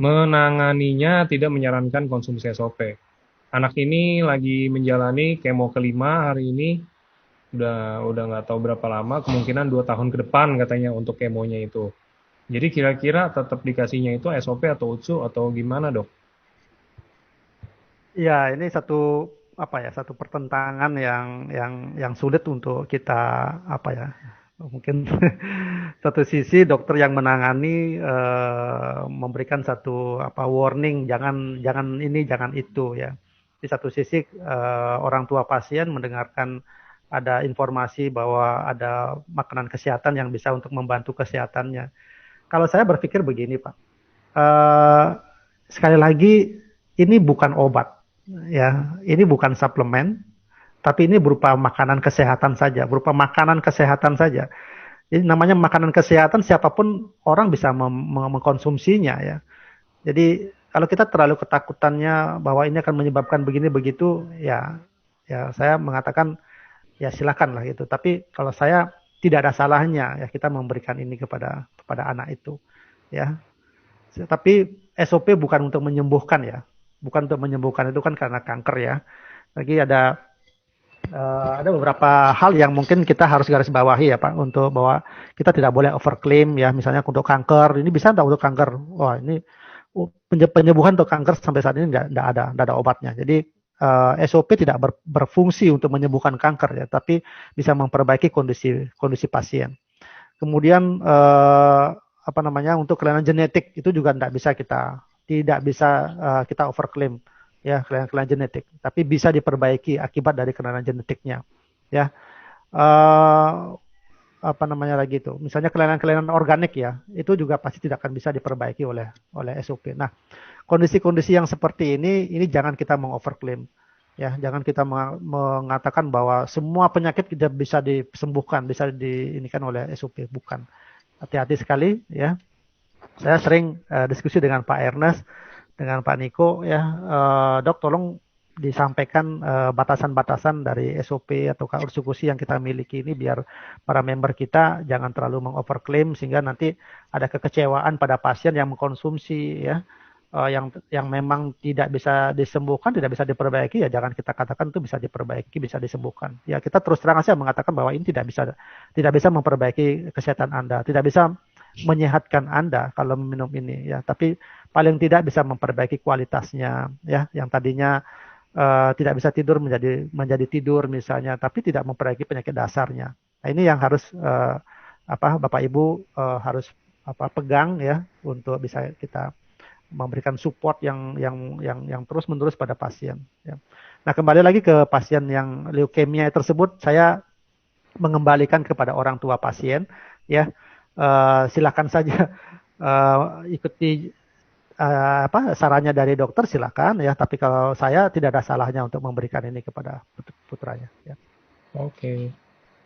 menanganinya tidak menyarankan konsumsi SOP. Anak ini lagi menjalani kemo kelima hari ini, udah nggak tahu berapa lama, kemungkinan 2 tahun ke depan katanya untuk kemonya itu. Jadi kira-kira tetap dikasihnya itu SOP atau UTSU atau gimana dok? Ya, ini satu pertentangan yang sulit untuk kita mungkin satu sisi dokter yang menangani memberikan satu warning, jangan jangan ini jangan itu ya. Di satu sisi orang tua pasien mendengarkan ada informasi bahwa ada makanan kesehatan yang bisa untuk membantu kesehatannya. Kalau saya berpikir begini Pak, eh, sekali lagi ini bukan obat ya, ini bukan suplemen, tapi ini berupa makanan kesehatan saja, berupa makanan kesehatan saja. Jadi namanya makanan kesehatan, siapapun orang bisa mengkonsumsinya ya. Jadi kalau kita terlalu ketakutannya bahwa ini akan menyebabkan begini begitu, ya ya saya mengatakan ya silakan lah gitu. Tapi kalau saya tidak ada salahnya ya kita memberikan ini kepada anak itu ya. Tapi SOP bukan untuk menyembuhkan ya, bukan untuk menyembuhkan, itu kan karena kanker ya. Lagi ada beberapa hal yang mungkin kita harus garis bawahi ya Pak, untuk bahwa kita tidak boleh overclaim ya, misalnya untuk kanker ini bisa enggak untuk kanker, wah ini penyembuhan untuk kanker sampai saat ini enggak ada obatnya. Jadi SOP tidak berfungsi untuk menyembuhkan kanker ya, tapi bisa memperbaiki kondisi pasien. Kemudian untuk kelainan genetik itu juga tidak bisa kita overclaim ya, kelainan genetik, tapi bisa diperbaiki akibat dari kelainan genetiknya ya. uh, lagi itu misalnya kelainan organik ya, itu juga pasti tidak akan bisa diperbaiki oleh SOP. Nah, kondisi-kondisi yang seperti ini jangan kita mengoverclaim ya, jangan kita mengatakan bahwa semua penyakit tidak bisa disembuhkan, bisa diinikan oleh SOP, bukan. Hati-hati sekali ya. Saya sering diskusi dengan Pak Ernest, dengan Pak Niko ya, dok tolong disampaikan batasan-batasan dari SOP atau ursikusi yang kita miliki ini, biar para member kita jangan terlalu mengoverclaim sehingga nanti ada kekecewaan pada pasien yang mengkonsumsi ya, yang memang tidak bisa disembuhkan, tidak bisa diperbaiki, ya jangan kita katakan itu bisa diperbaiki, bisa disembuhkan. Ya kita terus terang saja mengatakan bahwa ini tidak bisa memperbaiki kesehatan Anda, tidak bisa menyehatkan Anda kalau meminum ini ya, tapi paling tidak bisa memperbaiki kualitasnya ya, yang tadinya tidak bisa tidur menjadi tidur misalnya, tapi tidak memperbaiki penyakit dasarnya. Nah, ini yang harus Bapak Ibu harus pegang ya, untuk bisa kita memberikan support yang terus menerus pada pasien ya. Nah, kembali lagi ke pasien yang leukemia tersebut, saya mengembalikan kepada orang tua pasien, ya silakan saja ikuti sarannya dari dokter, silakan ya. Tapi kalau saya tidak ada salahnya untuk memberikan ini kepada putranya. Ya. Oke.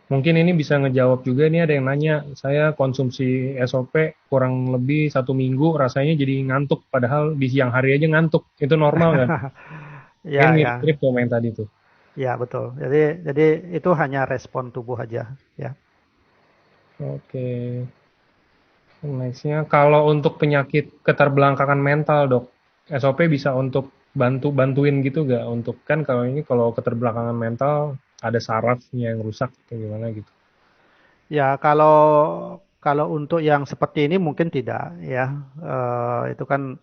Mungkin ini bisa ngejawab juga nih, ada yang nanya, saya konsumsi SOP kurang lebih 1 minggu, rasanya jadi ngantuk, padahal di siang hari aja ngantuk. Itu normal kan? Mungkin Ya, mirip-mirip ya, komen tadi tuh. ya betul. Jadi itu hanya respon tubuh aja. Ya. Oke. Nextnya, kalau untuk penyakit keterbelakangan mental, dok, SOP bisa untuk bantuin gitu nggak? Untuk kan kalau ini kalau keterbelakangan mental ada sarafnya yang rusak atau gimana gitu. Ya, kalau untuk yang seperti ini mungkin tidak ya. Itu kan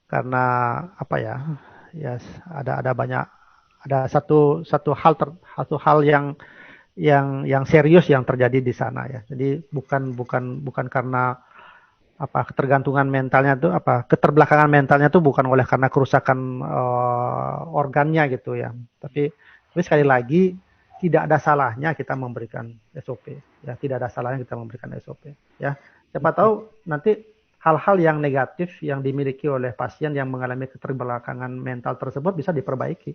karena apa ya? Ya, ada banyak, ada satu hal yang serius yang terjadi di sana ya. Jadi bukan karena apa ketergantungan mentalnya tuh, apa keterbelakangan mentalnya tuh bukan oleh karena kerusakan organnya gitu ya. Tapi sekali lagi tidak ada salahnya kita memberikan SOP ya, tidak ada salahnya kita memberikan SOP ya. Siapa tahu nanti hal-hal yang negatif yang dimiliki oleh pasien yang mengalami keterbelakangan mental tersebut bisa diperbaiki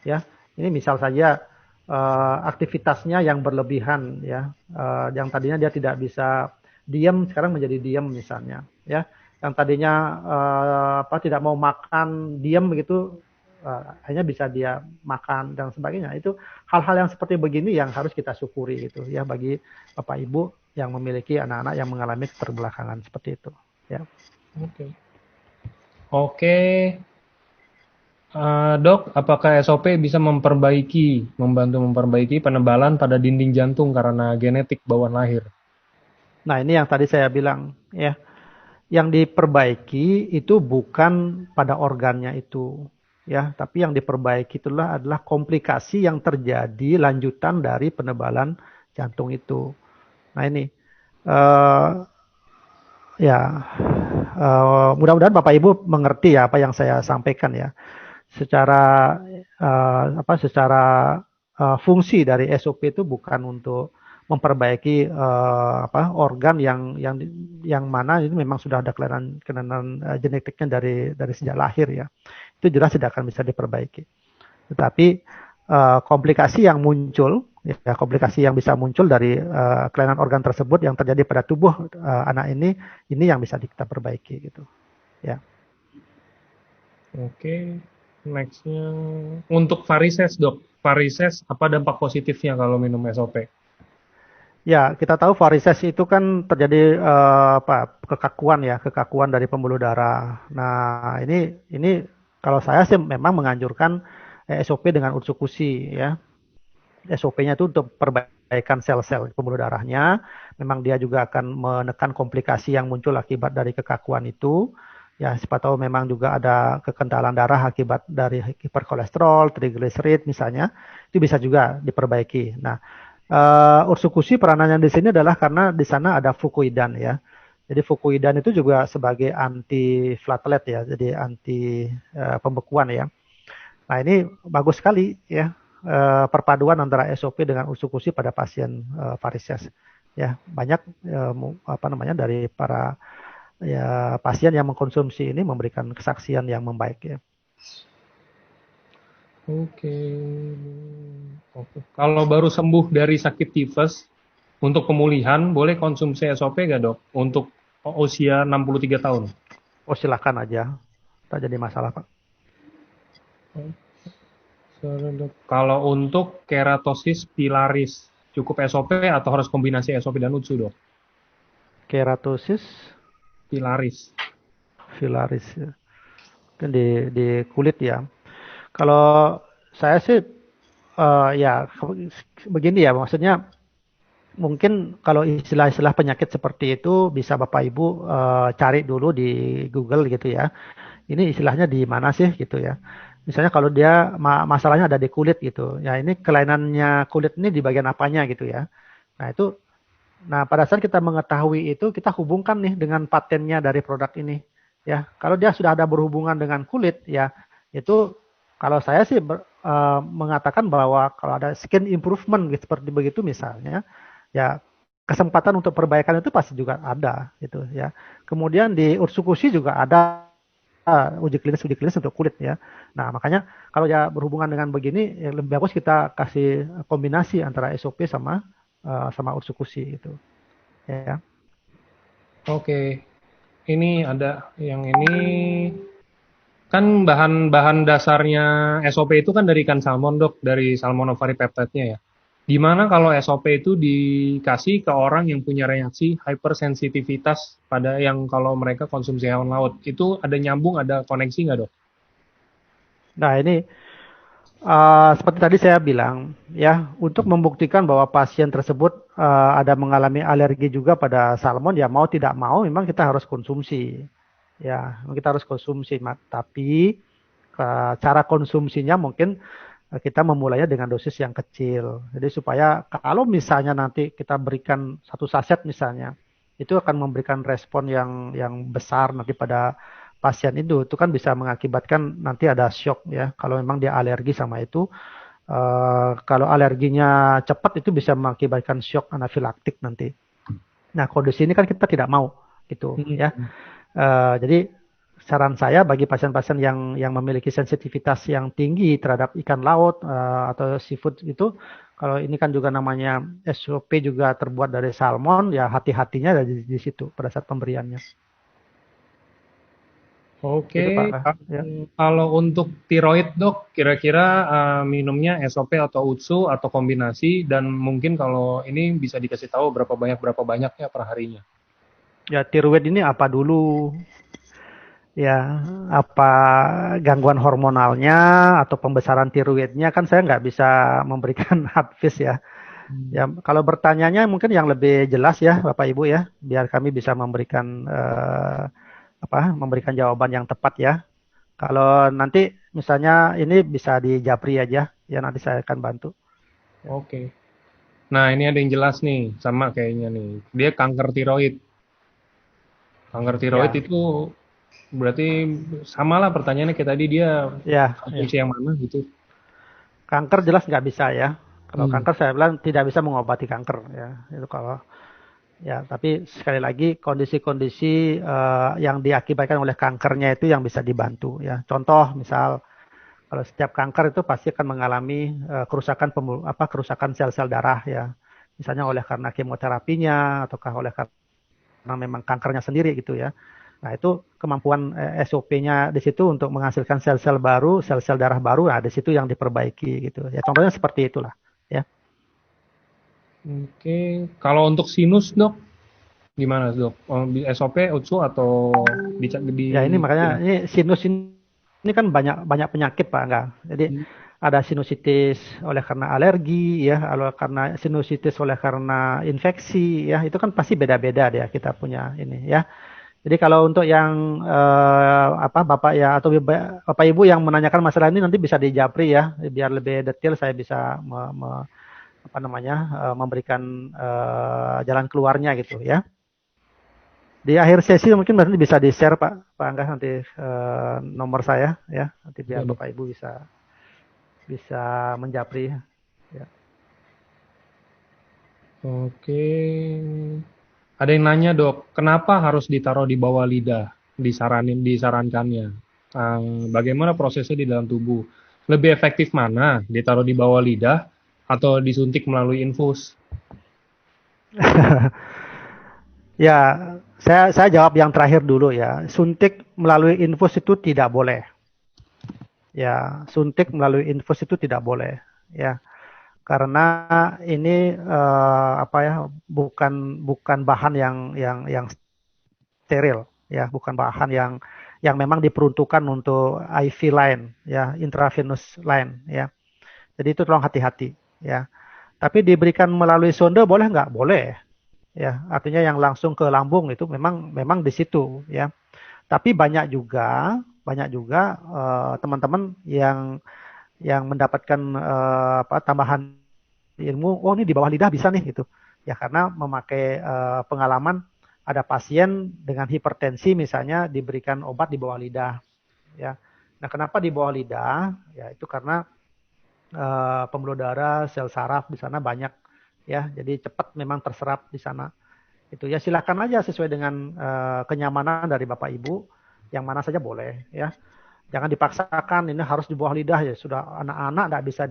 ya. Ini misal saja aktivitasnya yang berlebihan ya, yang tadinya dia tidak bisa diam sekarang menjadi diam misalnya ya, yang tadinya tidak mau makan diam begitu, hanya bisa dia makan dan sebagainya. Itu hal-hal yang seperti begini yang harus kita syukuri gitu ya, bagi bapak ibu yang memiliki anak-anak yang mengalami keterbelakangan seperti itu ya. Oke. Oke. Dok, apakah SOP bisa membantu memperbaiki penebalan pada dinding jantung karena genetik bawaan lahir? Nah, ini yang tadi saya bilang ya, yang diperbaiki itu bukan pada organnya itu ya, tapi yang diperbaiki itulah adalah komplikasi yang terjadi lanjutan dari penebalan jantung itu. Nah, ini uh, ya mudah-mudahan Bapak Ibu mengerti ya apa yang saya sampaikan ya. Secara secara fungsi dari SOP itu bukan untuk memperbaiki organ yang mana ini memang sudah ada kelainan genetiknya dari sejak lahir ya. Itu jelas tidak akan bisa diperbaiki. Tetapi komplikasi yang muncul, ya, komplikasi yang bisa muncul dari kelainan organ tersebut yang terjadi pada tubuh anak ini yang bisa kita perbaiki gitu. Ya. Oke, nextnya untuk varises, dok. Varises apa dampak positifnya kalau minum SOP? Ya, kita tahu varises itu kan terjadi kekakuan dari pembuluh darah. Nah, ini kalau saya sih memang menganjurkan SOP dengan ursikusi ya. SOP-nya itu untuk perbaikan sel-sel pembuluh darahnya. Memang dia juga akan menekan komplikasi yang muncul akibat dari kekakuan itu. Ya, siapa tahu memang juga ada kekentalan darah akibat dari hiperkolesterol, trigliserid misalnya. Itu bisa juga diperbaiki. Nah, ursikusi peranannya di sini adalah karena di sana ada fucoidan ya. Jadi fucoidan itu juga sebagai anti platelet ya, jadi anti pembekuan ya. Nah, ini bagus sekali ya, perpaduan antara SOP dengan ursikusi pada pasien varises. Ya, banyak dari para ya pasien yang mengkonsumsi ini memberikan kesaksian yang membaik ya. Oke. Oke. Kalau baru sembuh dari sakit tifus, untuk pemulihan boleh konsumsi SOP nggak, dok? Untuk usia 63 tahun. Oh, silakan aja, tak jadi masalah Pak. Kalau untuk keratosis pilaris, cukup SOP atau harus kombinasi SOP dan UTSU, dok? Keratosis Pilaris. filaris ya. Kan di kulit ya. Kalau saya sih ya begini ya, maksudnya mungkin kalau istilah-istilah penyakit seperti itu bisa Bapak Ibu cari dulu di Google gitu ya. Ini istilahnya di mana sih gitu ya. Misalnya kalau dia masalahnya ada di kulit gitu. Ya, ini kelainannya kulit ini di bagian apanya gitu ya. Nah, pada saat kita mengetahui itu, kita hubungkan nih dengan patennya dari produk ini. Ya, kalau dia sudah ada berhubungan dengan kulit ya, itu kalau saya sih mengatakan bahwa kalau ada skin improvement gitu, seperti begitu misalnya, ya kesempatan untuk perbaikan itu pasti juga ada gitu ya. Kemudian di Ursukushi juga ada uji klinis untuk kulit ya. Nah, makanya kalau ya berhubungan dengan begini ya lebih bagus kita kasih kombinasi antara SOP sama Ursukushi gitu ya. Oke, ini ada yang ini kan bahan-bahan dasarnya SOP itu kan dari ikan salmon dok, dari salmon ovari peptide-nya ya. Gimana kalau SOP itu dikasih ke orang yang punya reaksi hypersensitivitas pada yang kalau mereka konsumsi hewan laut, itu ada nyambung, ada koneksi nggak dok? Nah, ini seperti tadi saya bilang, ya, untuk membuktikan bahwa pasien tersebut ada mengalami alergi juga pada salmon, ya mau tidak mau, memang kita harus konsumsi, ya, kita harus konsumsi. Tapi cara konsumsinya mungkin kita memulainya dengan dosis yang kecil. Jadi supaya kalau misalnya nanti kita berikan satu saset misalnya, itu akan memberikan respon yang besar nanti pada pasien itu kan bisa mengakibatkan nanti ada shock ya. Kalau memang dia alergi sama itu, kalau alerginya cepat itu bisa mengakibatkan shock anafilaktik nanti. Nah, kondisi ini kan kita tidak mau gitu ya. Hmm. Jadi saran saya bagi pasien-pasien yang memiliki sensitivitas yang tinggi terhadap ikan laut atau seafood itu, kalau ini kan juga namanya SOP juga terbuat dari salmon, ya hati-hatinya ada di situ pada saat pemberiannya. Itu Oke, Pak. Ya. kalau untuk tiroid dok, kira-kira minumnya SOP atau UTSU atau kombinasi, dan mungkin kalau ini bisa dikasih tahu berapa banyaknya per harinya. Ya, tiroid ini apa dulu? Ya, apa gangguan hormonalnya atau pembesaran tiroidnya kan saya nggak bisa memberikan advice ya. Ya, kalau bertanyanya mungkin yang lebih jelas ya Bapak Ibu ya, biar kami bisa memberikan memberikan jawaban yang tepat ya. Kalau nanti misalnya ini bisa di Japri aja, ya nanti saya akan bantu. Oke. Nah, ini ada yang jelas nih, sama kayaknya nih. Dia kanker tiroid. Kanker tiroid Ya, itu berarti samalah pertanyaannya kayak tadi, dia ya. konsumsi yang mana gitu. Kanker jelas nggak bisa ya. Kalau Hmm. kanker saya bilang tidak bisa mengobati kanker ya. Itu kalau ya, tapi sekali lagi kondisi-kondisi yang diakibatkan oleh kankernya itu yang bisa dibantu ya. Contoh misal kalau setiap kanker itu pasti akan mengalami kerusakan sel-sel darah ya. Misalnya oleh karena kemoterapinya ataukah oleh karena memang kankernya sendiri gitu ya. Nah, itu kemampuan SOP-nya di situ untuk menghasilkan sel-sel baru, sel-sel darah baru, nah di situ yang diperbaiki gitu. Ya, contohnya seperti itulah ya. Oke. Kalau untuk sinus dok, gimana dok? SOP, UTSU atau di Ya, ini makanya ini sinus ini kan banyak banyak penyakit Pak enggak. Jadi ada sinusitis oleh karena alergi ya, oleh karena sinusitis oleh karena infeksi ya, itu kan pasti beda-beda ya kita punya ini ya. Jadi kalau untuk yang Bapak ya atau Bapak Ibu yang menanyakan masalah ini nanti bisa di Japri ya, biar lebih detail saya bisa memberikan jalan keluarnya gitu ya. Di akhir sesi mungkin nanti bisa di-share Pak Angga nanti nomor saya ya, nanti Ya, biar dok. Bapak Ibu bisa bisa menjapri ya. Oke. Ada yang nanya dok, kenapa harus ditaruh di bawah lidah? Disarankannya. Bagaimana prosesnya di dalam tubuh? Lebih efektif mana? Ditaruh di bawah lidah atau disuntik melalui infus? Ya, saya jawab yang terakhir dulu ya. Suntik melalui infus itu tidak boleh. Ya, suntik melalui infus itu tidak boleh. Ya, karena ini bukan bukan bahan yang steril ya, bukan bahan yang memang diperuntukkan untuk IV line ya, intravenous line ya. Jadi itu tolong hati-hati ya. Tapi diberikan melalui sonde boleh nggak? Boleh ya. Artinya yang langsung ke lambung itu memang memang di situ ya. Tapi banyak juga teman-teman yang mendapatkan tambahan ilmu, oh ini di bawah lidah bisa nih gitu. Ya karena memakai pengalaman ada pasien dengan hipertensi misalnya diberikan obat di bawah lidah ya. Nah, kenapa di bawah lidah? Ya itu karena pembuluh darah, sel saraf di sana banyak ya. Jadi cepat memang terserap di sana. Itu ya silakan aja sesuai dengan kenyamanan dari Bapak Ibu, yang mana saja boleh ya. Jangan dipaksakan ini harus di bawah lidah ya. Sudah anak-anak tidak bisa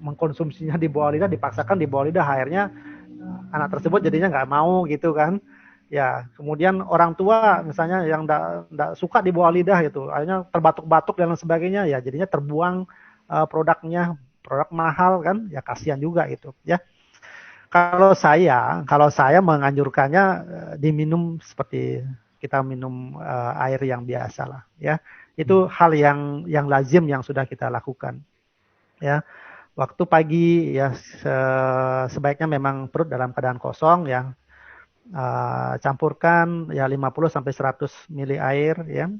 mengkonsumsinya di bawah lidah, dipaksakan di bawah lidah, akhirnya anak tersebut jadinya nggak mau gitu kan. Ya, kemudian orang tua misalnya yang nggak suka di bawah lidah gitu, akhirnya terbatuk-batuk dan lain sebagainya, ya jadinya terbuang produknya, produk mahal kan, ya kasihan juga gitu ya. Kalau saya menganjurkannya diminum seperti kita minum air yang biasa lah ya. Itu hal yang lazim yang sudah kita lakukan ya. Waktu pagi ya sebaiknya memang perut dalam keadaan kosong ya. Campurkan ya 50 sampai 100 mili air ya.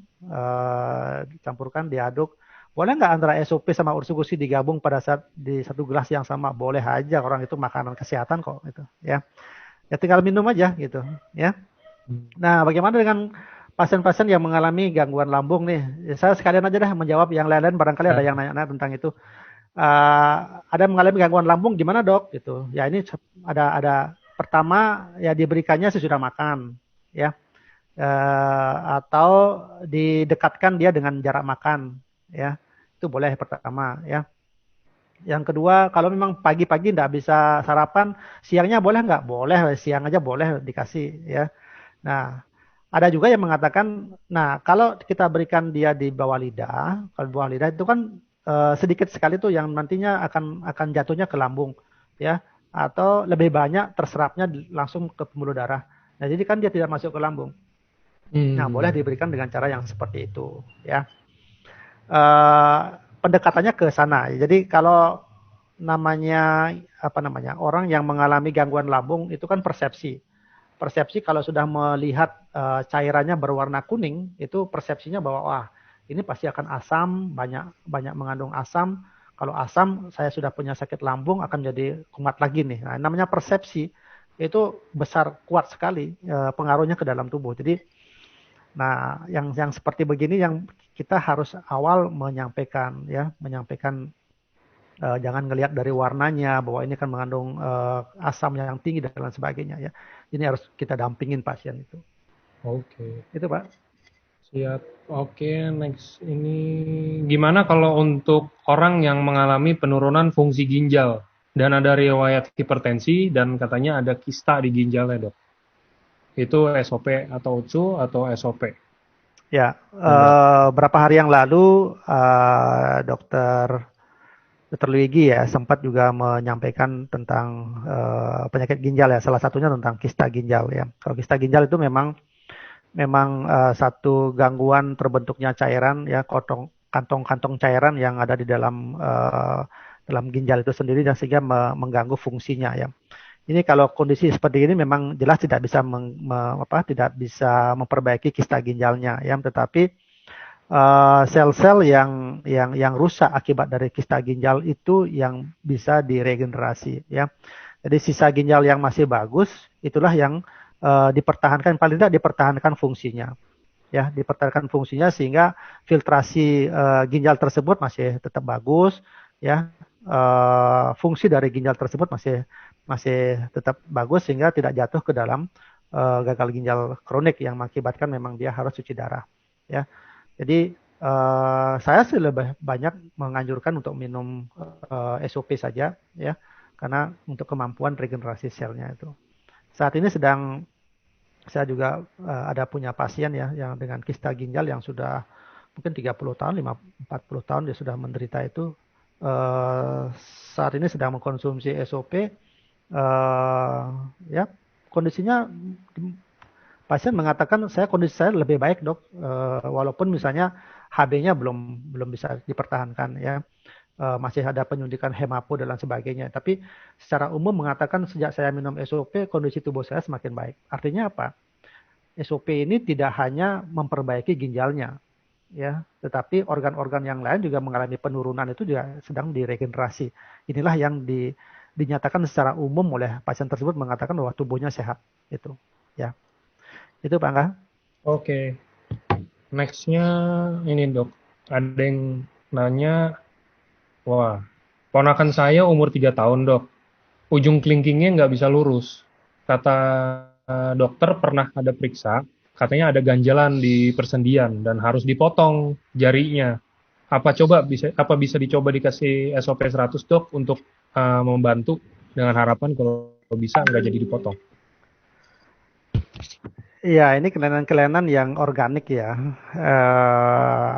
Campurkan, diaduk. Boleh nggak antara SOP sama ursukusi digabung pada saat di satu gelas yang sama? Boleh aja, orang itu makanan kesehatan kok itu ya. Ya tinggal minum aja gitu ya. Nah, bagaimana dengan pasien-pasien yang mengalami gangguan lambung nih? Ya, saya sekalian aja dah menjawab, yang lain-lain barangkali ada yang nanya-nanya tentang itu. Ada mengalami gangguan lambung gimana dok? Gitu. Ya ini ada pertama ya diberikannya sesudah makan ya. Atau didekatkan dia dengan jarak makan ya. Itu boleh pertama ya. Yang kedua, kalau memang pagi-pagi tidak bisa sarapan, siangnya boleh nggak? Boleh, siang aja boleh dikasih ya. Nah, ada juga yang mengatakan, nah kalau kita berikan dia di bawah lidah, kalau di bawah lidah itu kan sedikit sekali tuh yang nantinya akan jatuhnya ke lambung, ya, atau lebih banyak terserapnya langsung ke pembuluh darah. Nah, jadi kan dia tidak masuk ke lambung. Nah, boleh diberikan dengan cara yang seperti itu, ya. Pendekatannya ke sana. Jadi kalau namanya apa namanya orang yang mengalami gangguan lambung itu kan persepsi. Persepsi kalau sudah melihat cairannya berwarna kuning, itu persepsinya bahwa wah ini pasti akan asam, banyak banyak mengandung asam. Kalau asam, saya sudah punya sakit lambung, akan jadi kumat lagi nih. Nah, namanya persepsi itu besar, kuat sekali pengaruhnya ke dalam tubuh. Jadi, nah yang seperti begini yang kita harus awal menyampaikan ya, menyampaikan jangan ngelihat dari warnanya bahwa ini kan mengandung asam yang tinggi dan lain sebagainya ya. Ini harus kita dampingin pasien itu. Oke. Itu Pak. Siap. Oke, next ini gimana kalau untuk orang yang mengalami penurunan fungsi ginjal dan ada riwayat hipertensi dan katanya ada kista di ginjalnya, Dok. Itu SOP atau UTSU atau SOP? Ya, Enggak. berapa hari yang lalu dokter Luigi ya sempat juga menyampaikan tentang penyakit ginjal ya. Salah satunya tentang kista ginjal ya. Kalau kista ginjal itu memang satu gangguan terbentuknya cairan ya, kantong-kantong cairan yang ada di dalam ginjal itu sendiri, dan sehingga mengganggu fungsinya ya. Ini kalau kondisi seperti ini memang jelas tidak bisa tidak bisa memperbaiki kista ginjalnya ya, tetapi sel-sel yang rusak akibat dari kista ginjal itu yang bisa diregenerasi ya. Jadi sisa ginjal yang masih bagus itulah yang dipertahankan, paling tidak dipertahankan fungsinya ya, dipertahankan fungsinya sehingga filtrasi ginjal tersebut masih tetap bagus ya. Fungsi dari ginjal tersebut masih masih tetap bagus sehingga tidak jatuh ke dalam gagal ginjal kronik yang mengakibatkan memang dia harus cuci darah ya. Jadi saya sih lebih banyak menganjurkan untuk minum SOP saja ya, karena untuk kemampuan regenerasi selnya itu. Saat ini saya juga ada punya pasien ya yang dengan kista ginjal yang sudah mungkin 30 tahun, 40 tahun dia sudah menderita itu. Eh, Saat ini sedang mengkonsumsi SOP, ya kondisinya pasien mengatakan kondisi saya lebih baik dok, walaupun misalnya HB-nya belum belum bisa dipertahankan ya. Masih ada penyuntikan hemapo dan lain sebagainya. Tapi secara umum mengatakan sejak saya minum SOP kondisi tubuh saya semakin baik. Artinya apa? SOP ini tidak hanya memperbaiki ginjalnya ya, tetapi organ-organ yang lain juga mengalami penurunan, itu juga sedang diregenerasi. Inilah yang dinyatakan secara umum oleh pasien tersebut, mengatakan bahwa tubuhnya sehat itu ya. Itu Pak Angga. Oke. Next-nya ini, Dok. Ada yang nanya Wah, ponakan saya umur 3 tahun, Dok. Ujung kelingkingnya nggak bisa lurus. Kata dokter pernah ada periksa, katanya ada ganjalan di persendian dan harus dipotong jarinya. Apa bisa dicoba dikasih SOP 100, Dok, untuk membantu dengan harapan kalau bisa nggak jadi dipotong. Iya, ini kelainan-kelainan yang organik ya.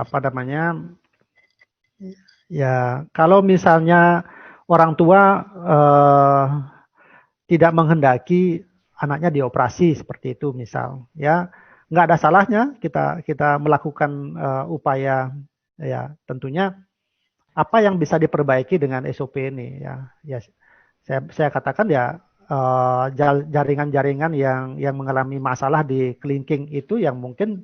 Apa namanya? Ya, kalau misalnya orang tua tidak menghendaki anaknya dioperasi seperti itu, misal, ya nggak ada salahnya kita kita melakukan upaya, ya tentunya apa yang bisa diperbaiki dengan SOP ini, ya. Ya, saya katakan ya jaringan-jaringan yang mengalami masalah di kelingking itu yang mungkin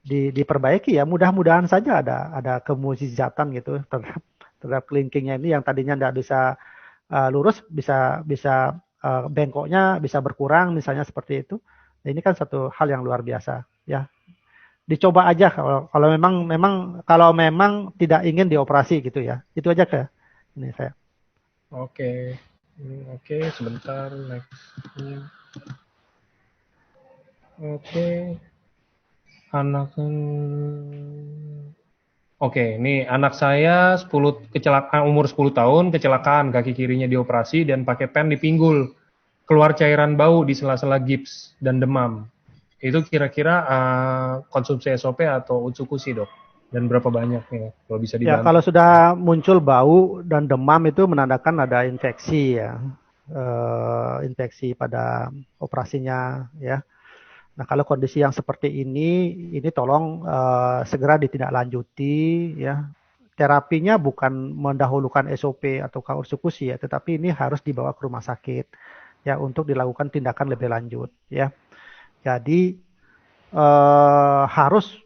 diperbaiki, ya mudah-mudahan saja ada kemujizatan gitu terhadap kelingkingnya ini yang tadinya tidak bisa lurus, bisa bisa bengkoknya bisa berkurang misalnya seperti itu. Nah, ini kan satu hal yang luar biasa, ya. Dicoba aja kalau memang memang kalau memang tidak ingin dioperasi gitu ya. Itu aja ke ini saya. Oke. Oke, sebentar next. Oke, anak Oke, ini anak saya umur 10 tahun, kecelakaan, kaki kirinya dioperasi dan pakai pen di pinggul. Keluar cairan bau di sela-sela gips dan demam. Itu kira-kira konsumsi SOP atau Utsukushi, Dok? Dan berapa banyak nih, kalau bisa Ya, kalau dibantu? sudah muncul bau dan demam itu menandakan ada infeksi, ya. Infeksi pada operasinya, ya. Nah, kalau kondisi yang seperti ini tolong segera ditindaklanjuti, ya. Terapinya bukan mendahulukan SOP atau eksekusi, ya, tetapi ini harus dibawa ke rumah sakit, ya, untuk dilakukan tindakan lebih lanjut, ya. Jadi harus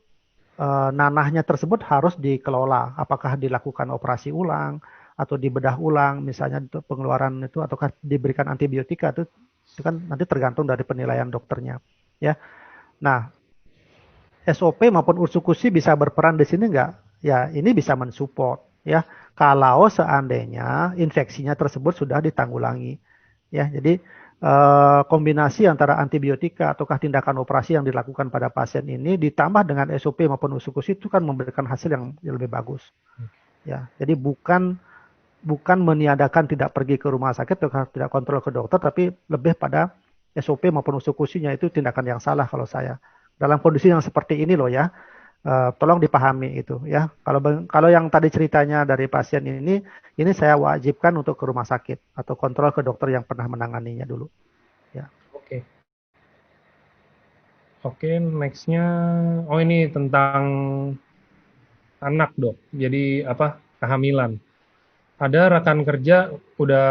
nanahnya tersebut harus dikelola. Apakah dilakukan operasi ulang atau dibedah ulang, misalnya untuk pengeluaran itu, ataukah diberikan antibiotika itu kan nanti tergantung dari penilaian dokternya, ya. Nah, SOP maupun Ursukusi bisa berperan di sini enggak? Ya, ini bisa mensupport, ya. Kalau seandainya infeksinya tersebut sudah ditanggulangi, ya. Jadi kombinasi antara antibiotika ataukah tindakan operasi yang dilakukan pada pasien ini ditambah dengan SOP maupun Ursukusi itu kan memberikan hasil yang lebih bagus, ya. Jadi bukan bukan meniadakan tidak pergi ke rumah sakit atau tidak kontrol ke dokter, tapi lebih pada SOP maupun eksekusinya itu tindakan yang salah kalau saya. Dalam kondisi yang seperti ini loh, ya, tolong dipahami itu, ya. Kalau kalau yang tadi ceritanya dari pasien ini saya wajibkan untuk ke rumah sakit atau kontrol ke dokter yang pernah menanganinya dulu, ya. Oke. Oke, nextnya, oh ini tentang anak, Dok. Jadi apa? Kehamilan. Ada rekan kerja udah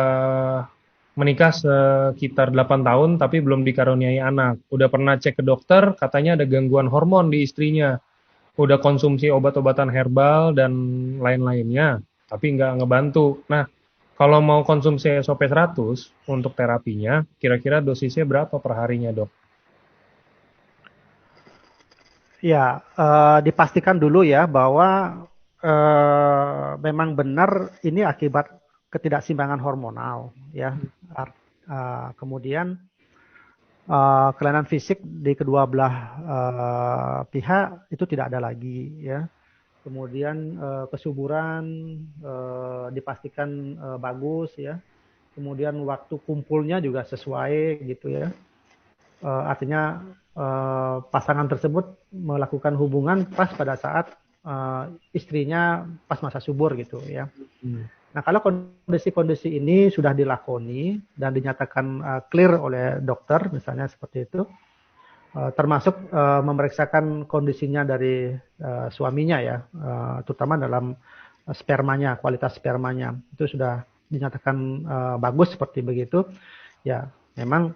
menikah sekitar 8 tahun tapi belum dikaruniai anak. Udah pernah cek ke dokter, katanya ada gangguan hormon di istrinya. Udah konsumsi obat-obatan herbal dan lain-lainnya, tapi nggak ngebantu. Nah, kalau mau konsumsi SOP 100 untuk terapinya, kira-kira dosisnya berapa per harinya, Dok? Ya, dipastikan dulu ya bahwa memang benar ini akibat ketidakseimbangan hormonal, ya. Kemudian kelainan fisik di kedua belah pihak itu tidak ada lagi, ya. Kemudian kesuburan dipastikan bagus, ya. Kemudian waktu kumpulnya juga sesuai gitu, ya. Artinya pasangan tersebut melakukan hubungan pas pada saat istrinya pas masa subur gitu, ya. Hmm. Nah, kalau kondisi-kondisi ini sudah dilakoni dan dinyatakan clear oleh dokter, misalnya seperti itu, termasuk memeriksakan kondisinya dari suaminya, ya, terutama dalam spermanya, kualitas spermanya, itu sudah dinyatakan bagus seperti begitu, ya. Memang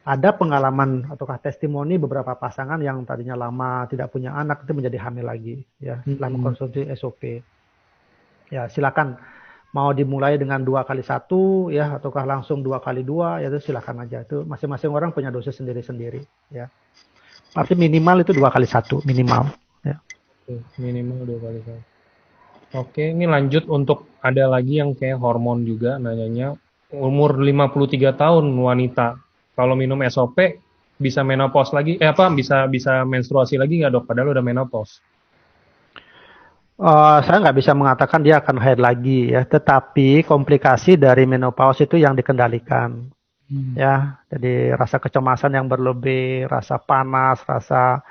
ada pengalaman ataukah testimoni beberapa pasangan yang tadinya lama tidak punya anak itu menjadi hamil lagi, ya, setelah mengkonsumsi SOP. Ya, silakan mau dimulai dengan 2 kali 1, ya, ataukah langsung 2 kali 2, ya, itu silakan aja. Itu masing-masing orang punya dosis sendiri-sendiri, ya. Tapi minimal itu 2 kali 1 minimal, ya. Minimal 2 kali. Oke, ini lanjut untuk ada lagi yang kayak hormon juga nanyanya. Umur 53 tahun wanita. Kalau minum SOP bisa menopause lagi, bisa bisa menstruasi lagi nggak dok? Padahal udah menopause. Saya nggak bisa mengatakan dia akan haid lagi ya, tetapi komplikasi dari menopause itu yang dikendalikan Hmm. ya. Jadi rasa kecemasan yang berlebih, rasa panas, rasa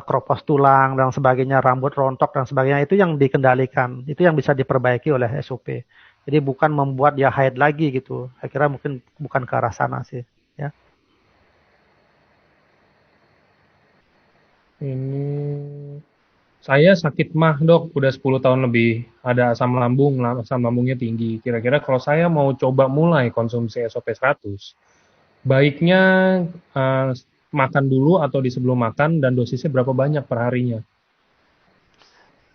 kropos tulang dan sebagainya, rambut rontok dan sebagainya itu yang dikendalikan. Itu yang bisa diperbaiki oleh SOP. Jadi bukan membuat dia haid lagi gitu. Saya kira mungkin bukan ke arah sana sih ya. Ini saya sakit mah dok, udah 10 tahun lebih. Ada asam lambung, asam lambungnya tinggi. Kira-kira kalau saya mau coba mulai konsumsi SOP 100, baiknya eh, makan dulu atau di sebelum makan dan dosisnya berapa banyak per harinya?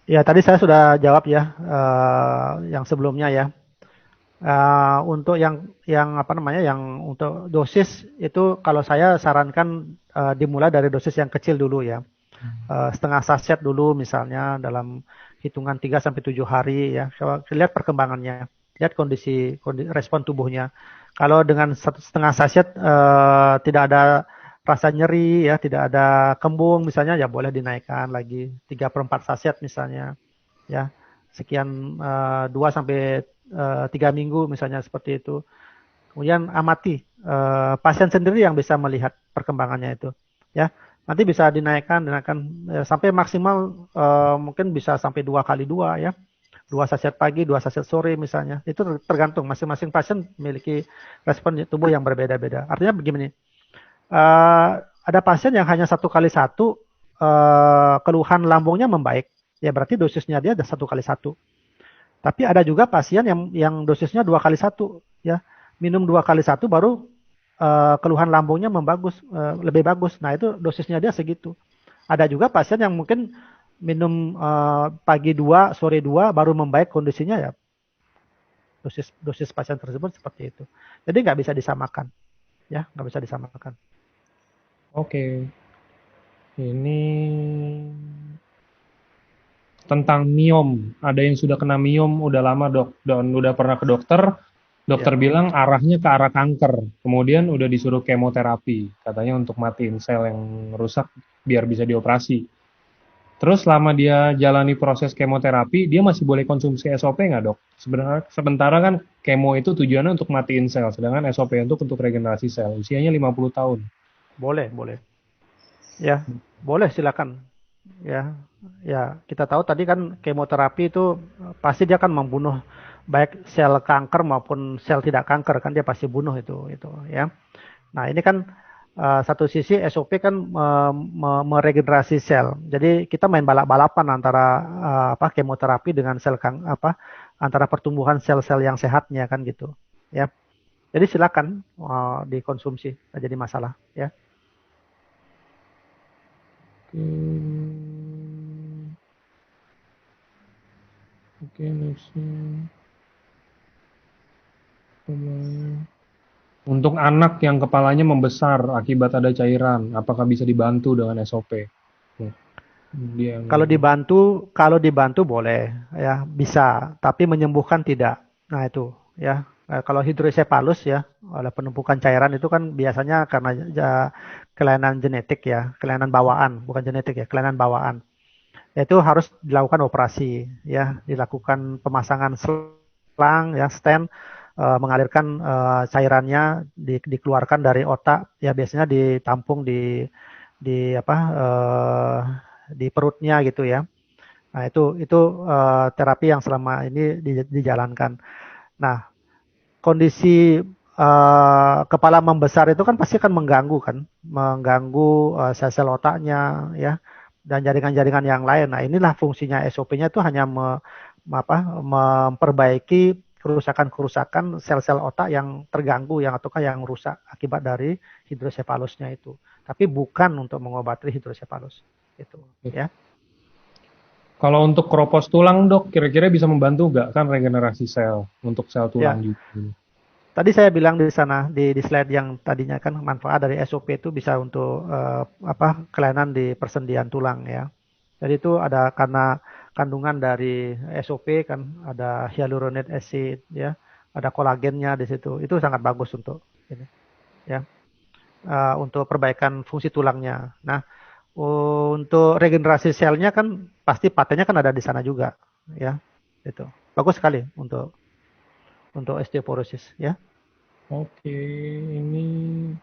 Ya tadi saya sudah jawab ya yang sebelumnya ya. Untuk yang apa namanya yang untuk dosis itu kalau saya sarankan dimulai dari dosis yang kecil dulu ya. Setengah saset dulu misalnya dalam hitungan 3 sampai 7 hari ya. Coba lihat perkembangannya, lihat respon tubuhnya. Kalau dengan setengah saset tidak ada rasa nyeri ya, tidak ada kembung misalnya ya boleh dinaikkan lagi 3/4 saset misalnya ya. Sekian 2 sampai 3 minggu misalnya seperti itu. Kemudian amati pasien sendiri yang bisa melihat perkembangannya itu ya. Nanti bisa dinaikkan sampai maksimal mungkin bisa sampai 2 kali 2 ya. 2 saset pagi, 2 saset sore misalnya. Itu tergantung masing-masing pasien memiliki respon tubuh yang berbeda-beda. Artinya begini, ada pasien yang hanya 1 kali 1 keluhan lambungnya membaik. Ya berarti dosisnya dia ada 1 kali 1. Tapi ada juga pasien yang dosisnya 2 kali 1 ya. Minum 2 kali 1 baru keluhan lambungnya lebih bagus. Nah itu dosisnya dia segitu. Ada juga pasien yang mungkin minum pagi 2, sore 2 baru membaik kondisinya ya. Dosis dosis pasien tersebut seperti itu. Jadi nggak bisa disamakan, ya nggak bisa disamakan. Oke, ini tentang miom. Ada yang sudah kena miom udah lama dok, dan udah pernah ke dokter. Dokter Ya. bilang arahnya ke arah kanker. Kemudian udah disuruh kemoterapi, katanya untuk matiin sel yang rusak biar bisa dioperasi. Terus selama dia jalani proses kemoterapi, dia masih boleh konsumsi SOP nggak dok? Sebenarnya sementara kan kemo itu tujuannya untuk matiin sel, sedangkan SOP untuk regenerasi sel. Usianya 50 tahun. Boleh, boleh. Ya, boleh silakan. Ya, ya kita tahu tadi kan kemoterapi itu pasti dia akan membunuh baik sel kanker maupun sel tidak kanker kan dia pasti bunuh itu ya. Nah ini kan satu sisi SOP kan meregenerasi sel. Jadi kita main balap-balapan antara kemoterapi dengan antara pertumbuhan sel-sel yang sehatnya kan gitu ya. Jadi silakan dikonsumsi, tidak jadi masalah ya. Oke, nextnya. Untuk anak yang kepalanya membesar akibat ada cairan, apakah bisa dibantu dengan SOP? Dia yang Kalau dibantu boleh ya bisa, tapi menyembuhkan tidak. Nah itu ya. Kalau hidrosepalus ya oleh penumpukan cairan itu kan biasanya karena kelainan genetik ya, kelainan bawaan, bukan genetik ya, kelainan bawaan. Itu harus dilakukan operasi ya, dilakukan pemasangan selang ya, stent mengalirkan cairannya dikeluarkan dari otak ya biasanya ditampung di apa di perutnya gitu ya. Nah, itu terapi yang selama ini dijalankan. Nah, kondisi kepala membesar itu kan pasti akan mengganggu sel-sel otaknya ya dan jaringan-jaringan yang lain. Nah, inilah fungsinya SOP-nya itu hanya memperbaiki kerusakan-kerusakan sel-sel otak yang terganggu ataukah yang rusak akibat dari hidrosefalusnya itu. Tapi bukan untuk mengobati hidrosefalus itu ya. kalau untuk keropos tulang dok, kira-kira bisa membantu nggak kan regenerasi sel untuk sel tulang Ya, juga? tadi saya bilang di sana di slide yang tadinya kan manfaat dari SOP itu bisa untuk kelainan di persendian tulang ya. Jadi itu ada karena kandungan dari SOP kan ada hyaluronic acid ya, ada kolagennya di situ. Itu sangat bagus untuk ini ya, untuk perbaikan fungsi tulangnya. Nah, untuk regenerasi selnya kan pasti patentnya kan ada di sana juga ya. Itu. Bagus sekali untuk osteoporosis ya. Oke, ini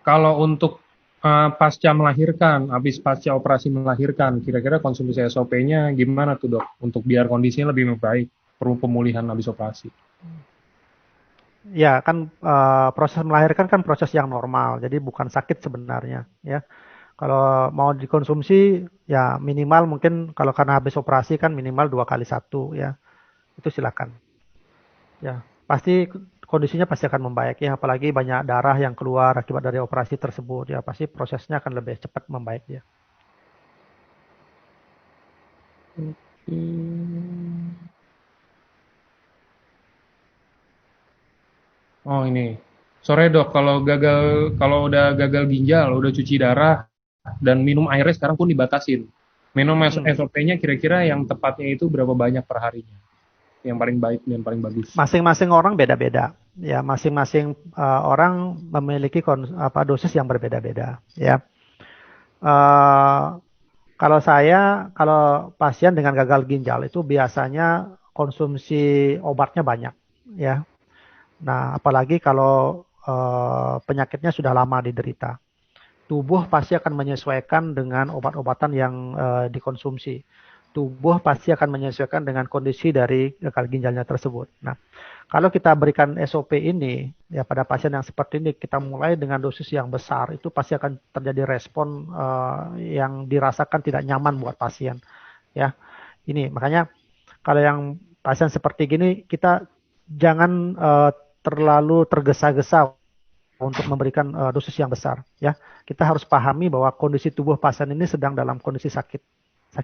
kalau untuk pasca melahirkan, habis pasca operasi melahirkan, kira-kira konsumsi SOP-nya gimana tuh dok? Untuk biar kondisinya lebih membaik, perlu pemulihan habis operasi. Ya kan proses melahirkan kan proses yang normal, jadi bukan sakit sebenarnya ya. Kalau mau dikonsumsi ya minimal mungkin kalau karena habis operasi kan minimal 2 kali 1 ya, itu silakan. Ya pasti kondisinya pasti akan membaik ya, apalagi banyak darah yang keluar akibat dari operasi tersebut ya, pasti prosesnya akan lebih cepat membaik ya. Hmm. Oh ini, sore dok, kalau udah gagal ginjal, udah cuci darah, dan minum airnya sekarang pun dibatasin. Minum Hmm. SOP-nya kira-kira yang tepatnya itu berapa banyak per harinya? Yang paling baik dan paling bagus. Masing-masing orang beda-beda ya, masing-masing orang memiliki dosis yang berbeda-beda ya. Uh, kalau pasien dengan gagal ginjal itu biasanya konsumsi obatnya banyak, ya. Nah, apalagi kalau penyakitnya sudah lama diderita, tubuh pasti akan menyesuaikan dengan obat-obatan yang dikonsumsi. Tubuh pasti akan menyesuaikan dengan kondisi dari gagal ginjalnya tersebut. Nah, kalau kita berikan SOP ini ya pada pasien yang seperti ini, kita mulai dengan dosis yang besar, itu pasti akan terjadi respon yang dirasakan tidak nyaman buat pasien. Ya, ini makanya kalau yang pasien seperti gini, kita jangan terlalu tergesa-gesa untuk memberikan dosis yang besar. Ya, kita harus pahami bahwa kondisi tubuh pasien ini sedang dalam kondisi sakit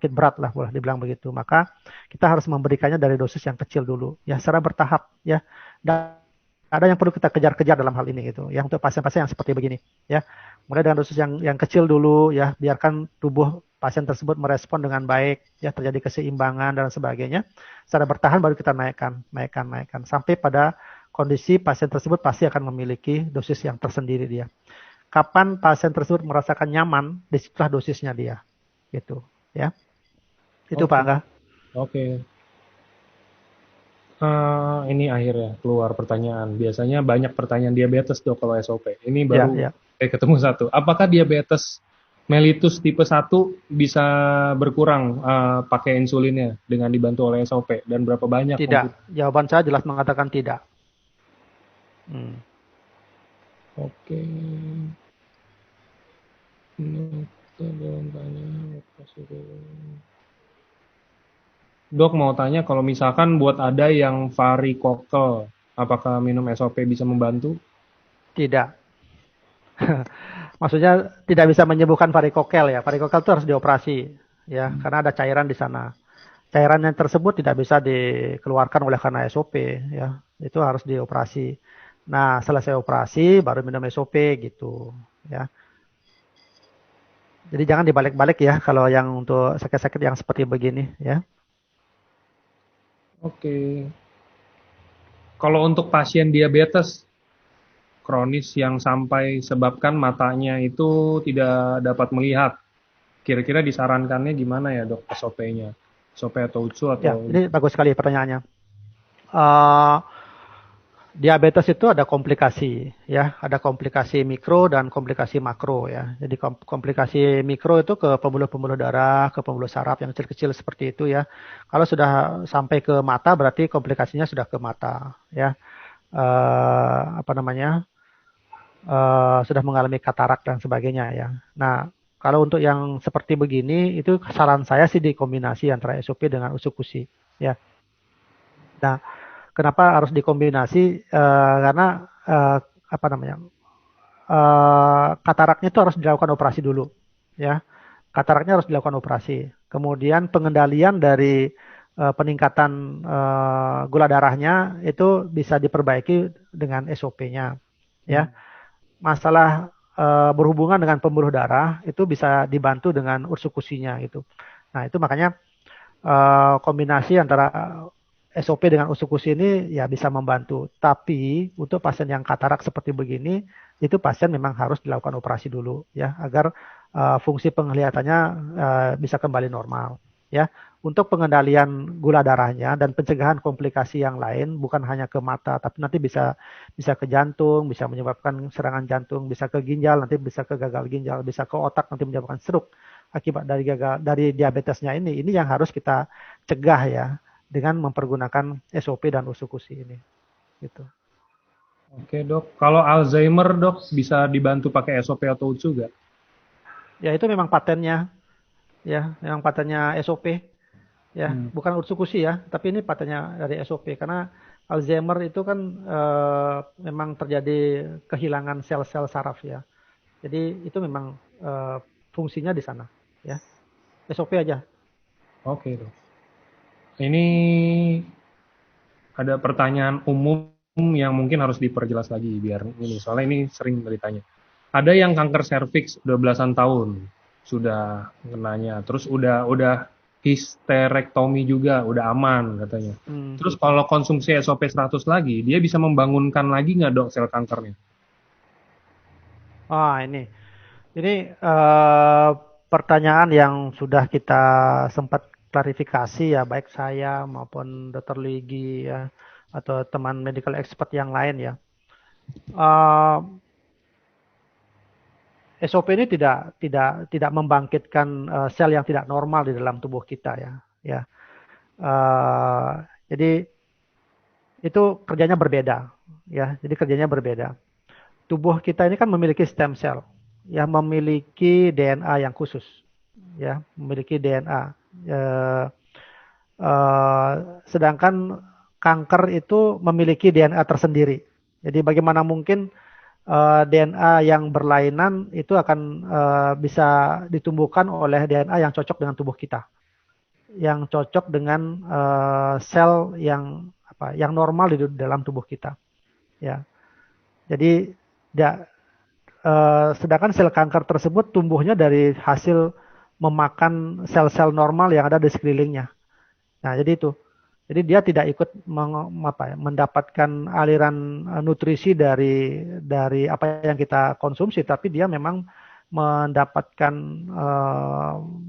berat lah boleh dibilang begitu. Maka kita harus memberikannya dari dosis yang kecil dulu ya, secara bertahap ya. Dan ada yang perlu kita kejar-kejar dalam hal ini gitu. Yang untuk pasien-pasien yang seperti begini ya. Mulai dengan dosis yang kecil dulu ya, biarkan tubuh pasien tersebut merespon dengan baik ya, terjadi keseimbangan dan sebagainya. Secara bertahan baru kita naikkan sampai pada kondisi pasien tersebut pasti akan memiliki dosis yang tersendiri dia. Kapan pasien tersebut merasakan nyaman, disitulah dosisnya dia gitu ya. Itu Pak Oke, Angga. oke. Ini akhirnya keluar pertanyaan. Biasanya banyak pertanyaan diabetes dok kalau SOP. Ini Ya, baru ya. ketemu satu. Apakah diabetes mellitus tipe 1 bisa berkurang pakai insulinnya dengan dibantu oleh SOP? Dan berapa banyak Tidak. mungkin? Jawaban saya jelas mengatakan tidak. Hmm. Oke. Ini kita belum tanya. Dok mau tanya kalau misalkan buat ada yang varikokel, apakah minum SOP bisa membantu? Tidak. Maksudnya tidak bisa menyembuhkan varikokel ya. Varikokel itu harus dioperasi ya, karena ada cairan di sana. Cairan yang tersebut tidak bisa dikeluarkan oleh karena SOP ya. Itu harus dioperasi. Nah, selesai operasi baru minum SOP gitu ya. Jadi jangan dibalik-balik ya kalau yang untuk sakit-sakit yang seperti begini ya. Oke. Kalau untuk pasien diabetes kronis yang sampai sebabkan matanya itu tidak dapat melihat, kira-kira disarankannya gimana ya dok SOP-nya? SOP atau UTSU atau Ya, ini bagus sekali pertanyaannya. Uh, Diabetes itu ada komplikasi ya, ada komplikasi mikro dan komplikasi makro ya. Jadi komplikasi mikro itu ke pembuluh-pembuluh darah, ke pembuluh saraf yang kecil-kecil seperti itu ya. Kalau sudah sampai ke mata berarti komplikasinya sudah ke mata ya. Apa namanya? Sudah mengalami katarak dan sebagainya ya. Nah, kalau untuk yang seperti begini itu saran saya sih dikombinasi antara SOP dengan usukusi ya. Nah, kenapa harus dikombinasi? Karena apa namanya? Kataraknya itu harus dilakukan operasi dulu, ya. Kataraknya harus dilakukan operasi. Kemudian pengendalian dari peningkatan gula darahnya itu bisa diperbaiki dengan SOP-nya, ya. Masalah berhubungan dengan pembuluh darah itu bisa dibantu dengan ursukusinya gitu. Nah, itu makanya kombinasi antara SOP dengan usukusi ini ya bisa membantu. Tapi untuk pasien yang katarak seperti begini, itu pasien memang harus dilakukan operasi dulu ya agar fungsi penglihatannya bisa kembali normal. Ya, untuk pengendalian gula darahnya dan pencegahan komplikasi yang lain bukan hanya ke mata, tapi nanti bisa bisa ke jantung, bisa menyebabkan serangan jantung, bisa ke ginjal, nanti bisa ke gagal ginjal, bisa ke otak, nanti menyebabkan stroke akibat dari gagal dari diabetesnya ini. Ini yang harus kita cegah ya dengan mempergunakan SOP dan usukusi ini. Gitu. Oke dok, kalau Alzheimer dok bisa dibantu pakai SOP atau UTSU nggak? Ya itu memang patennya ya, memang patennya SOP ya, Hmm. bukan usukusi ya, tapi ini patennya dari SOP karena Alzheimer itu kan memang terjadi kehilangan sel-sel saraf ya. Jadi itu memang fungsinya di sana ya. SOP aja. Oke dok. Ini ada pertanyaan umum yang mungkin harus diperjelas lagi biar ini soalnya ini sering ditanya. Ada yang kanker serviks udah belasan tahun sudah kenanya, terus udah histerektomi juga udah aman katanya. Hmm. Terus kalau konsumsi SOP 100 lagi, dia bisa membangunkan lagi nggak dok sel kankernya? Ini. Ini pertanyaan yang sudah kita sempat klarifikasi ya, baik saya maupun Dr. Luigi ya, atau teman medical expert yang lain ya. SOP ini tidak membangkitkan sel yang tidak normal di dalam tubuh kita ya. Ya, jadi itu kerjanya berbeda ya. Jadi kerjanya berbeda. Tubuh kita ini kan memiliki stem cell, ya memiliki DNA yang khusus, ya memiliki DNA. Eh, eh, Sedangkan kanker itu memiliki DNA tersendiri. Jadi bagaimana mungkin DNA yang berlainan itu akan bisa ditumbuhkan oleh DNA yang cocok dengan tubuh kita, yang cocok dengan sel yang apa, yang normal di dalam tubuh kita. Ya, jadi ya, sedangkan sel kanker tersebut tumbuhnya dari hasil memakan sel-sel normal yang ada di sekelilingnya. Nah, jadi itu. Jadi dia tidak ikut mendapatkan aliran nutrisi dari apa yang kita konsumsi, tapi dia memang mendapatkan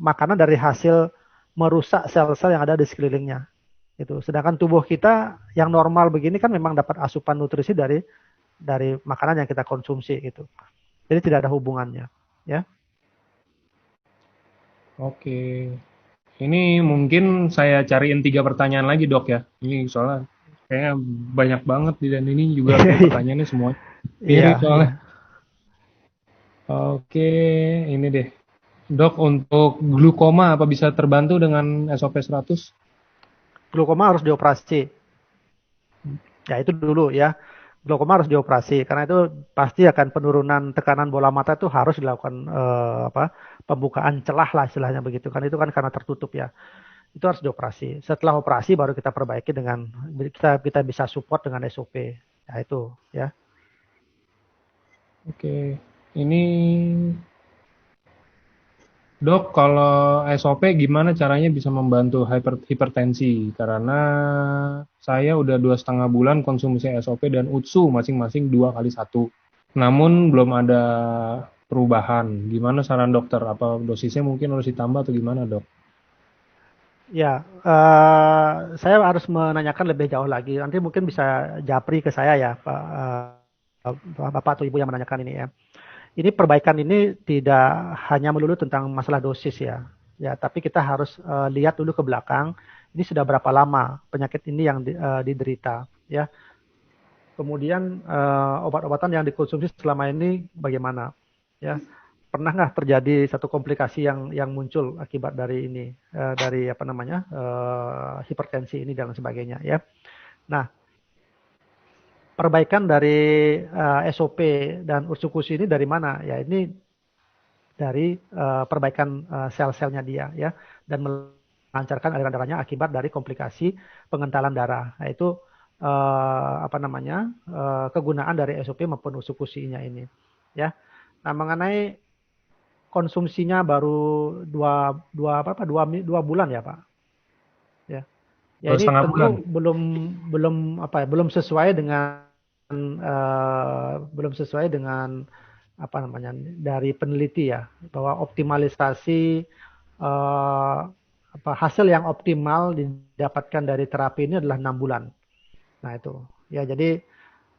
makanan dari hasil merusak sel-sel yang ada di sekelilingnya. Itu. Sedangkan tubuh kita yang normal begini kan memang dapat asupan nutrisi dari makanan yang kita konsumsi gitu. Jadi tidak ada hubungannya, ya. Oke. Ini mungkin saya cariin 3 pertanyaan lagi dok ya. Ini soalnya kayaknya banyak banget dan ini juga kayak pertanyaannya semua Iya, mirip iya. soalnya. Oke, ini deh. Dok, untuk glukoma apa bisa terbantu dengan SOP 100? Glaukoma harus dioperasi. Ya itu dulu ya. Glaukoma harus dioperasi karena itu pasti akan penurunan tekanan bola mata itu harus dilakukan pembukaan celah lah istilahnya begitu kan, itu kan karena tertutup ya. Itu harus dioperasi. Setelah operasi baru kita perbaiki dengan kita bisa support dengan SOP. Ya itu ya. Oke, ini dok kalau SOP gimana caranya bisa membantu hipertensi? Karena saya udah 2,5 bulan konsumsi SOP dan UTSU masing-masing 2 kali 1. Namun belum ada perubahan. Gimana saran dokter? Apa dosisnya mungkin harus ditambah atau gimana dok? Ya, saya harus menanyakan lebih jauh lagi. Nanti mungkin bisa japri ke saya ya, Pak, Bapak atau Ibu yang menanyakan ini ya. Ini perbaikan ini tidak hanya melulu tentang masalah dosis ya. Ya, tapi kita harus lihat dulu ke belakang. Ini sudah berapa lama penyakit ini yang diderita ya. Kemudian obat-obatan yang dikonsumsi selama ini bagaimana ya. Pernah nggak terjadi satu komplikasi yang muncul akibat dari ini, dari apa namanya, hipertensi ini dan sebagainya ya. Nah, perbaikan dari SOP dan ursikusi ini dari mana? Ya ini dari perbaikan sel-selnya dia ya, dan melancarkan aliran darahnya akibat dari komplikasi pengentalan darah. Nah, itu apa namanya, kegunaan dari SOP maupun usukusinya ini ya. Nah, mengenai konsumsinya baru dua bulan ya Pak. Ya Baru ini setengah bulan. tentu belum belum apa ya, belum sesuai dengan apa namanya dari peneliti ya, bahwa optimalisasi eh, apa hasil yang optimal didapatkan dari terapi ini adalah 6 bulan. Nah itu ya, jadi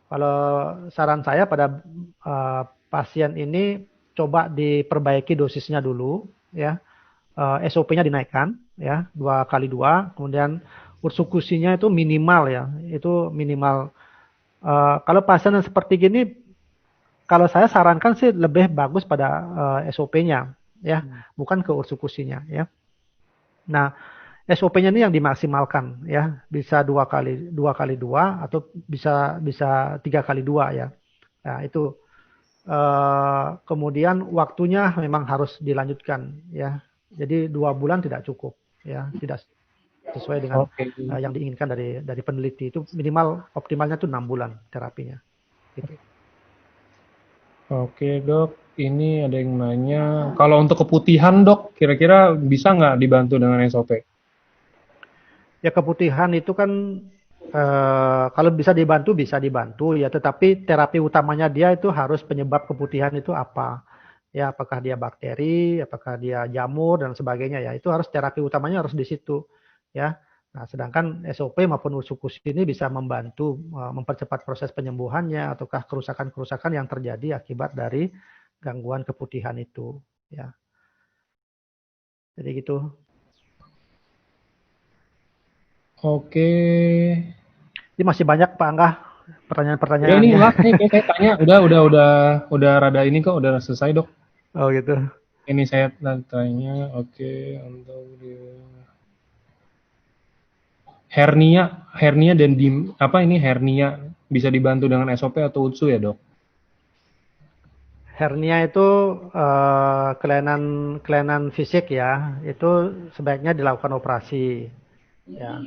kalau saran saya pada pasien ini coba diperbaiki dosisnya dulu ya. SOP-nya dinaikkan ya 2 kali 2, kemudian ursukusinya itu minimal ya, itu minimal. Kalau pasien yang seperti gini, kalau saya sarankan sih lebih bagus pada SOP-nya ya, bukan ke ursukusinya ya. Nah, SOP-nya ini yang dimaksimalkan ya, bisa 2 kali 2 atau bisa bisa 3 kali 2 ya. Nah, itu kemudian waktunya memang harus dilanjutkan ya. Jadi 2 bulan tidak cukup ya, tidak sesuai dengan Oke. yang diinginkan dari peneliti. Itu minimal optimalnya itu 6 bulan terapinya. Gitu. Oke dok, ini ada yang nanya, kalau untuk keputihan dok, kira-kira bisa nggak dibantu dengan SOP? Ya keputihan itu kan kalau bisa dibantu ya, tetapi terapi utamanya dia itu harus penyebab keputihan itu apa? Ya, apakah dia bakteri, apakah dia jamur dan sebagainya ya. Itu harus terapi utamanya harus di situ ya. Nah, sedangkan SOP maupun usukus ini bisa membantu mempercepat proses penyembuhannya ataukah kerusakan-kerusakan yang terjadi akibat dari gangguan keputihan itu ya. Jadi gitu. Oke. Ini masih banyak Pak Angga Ya ini pertanyaan-pertanyaannya. enggak, nih kayak saya tanya, udah rada ini kok, udah selesai dok. Oh gitu. Ini saya tanya, oke, untuk hernia, hernia dan apa ini hernia bisa dibantu dengan SOP atau UTSU ya dok? Hernia itu kelainan kelainan fisik ya, itu sebaiknya dilakukan operasi ya.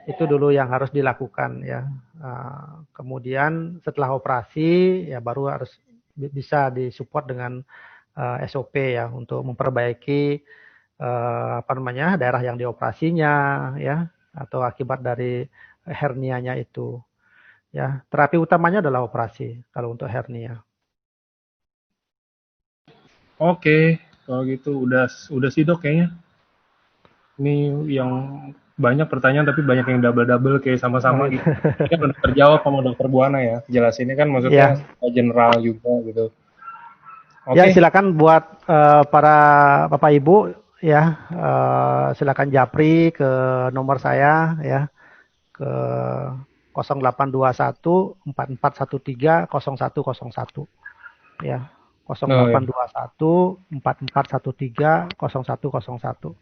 Itu dulu yang harus dilakukan ya. Kemudian setelah operasi ya baru harus bisa disupport dengan SOP ya untuk memperbaiki apa namanya daerah yang dioperasinya ya, atau akibat dari hernianya itu ya. Terapi utamanya adalah operasi kalau untuk hernia. Oke, kalau gitu udah sih dok kayaknya. Ini yang banyak pertanyaan tapi banyak yang double-double kayak Oh sama-sama gitu. gitu. Ini kan udah terjawab sama dokter Buana ya. Jelasinnya kan maksudnya Ya. general juga gitu. Ya, Oke, silakan buat para Bapak Ibu ya, silakan japri ke nomor saya ya, ke 0821 4413 0101 ya. oh ya. 0821 4413 0101.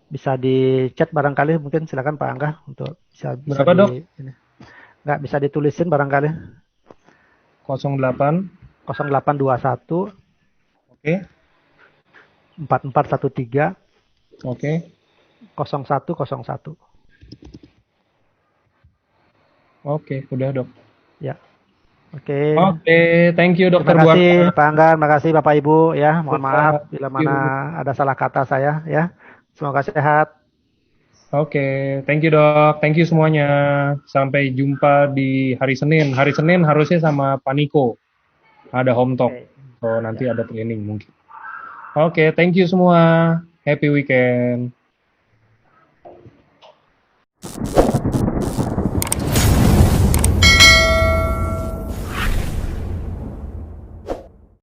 Bisa di chat barangkali, mungkin silakan Pak Angga untuk bisa Berapa dok? ini. Nggak bisa ditulisin barangkali. 08. 0821 Oke, 4413 oke, 0101. oke, udah dok. Ya, oke. Oke, thank you Terima dokter kasih Buana. Pak Angga, terima kasih Bapak Ibu ya. Mohon maaf Thank bila mana you. ada salah kata saya ya. Semoga sehat. Oke, thank you dok, thank you semuanya. Sampai jumpa di hari Senin. Hari Senin harusnya sama Paniko. Ada home talk. Oke. So Ya. nanti ada training mungkin. Oke, thank you semua. Happy weekend.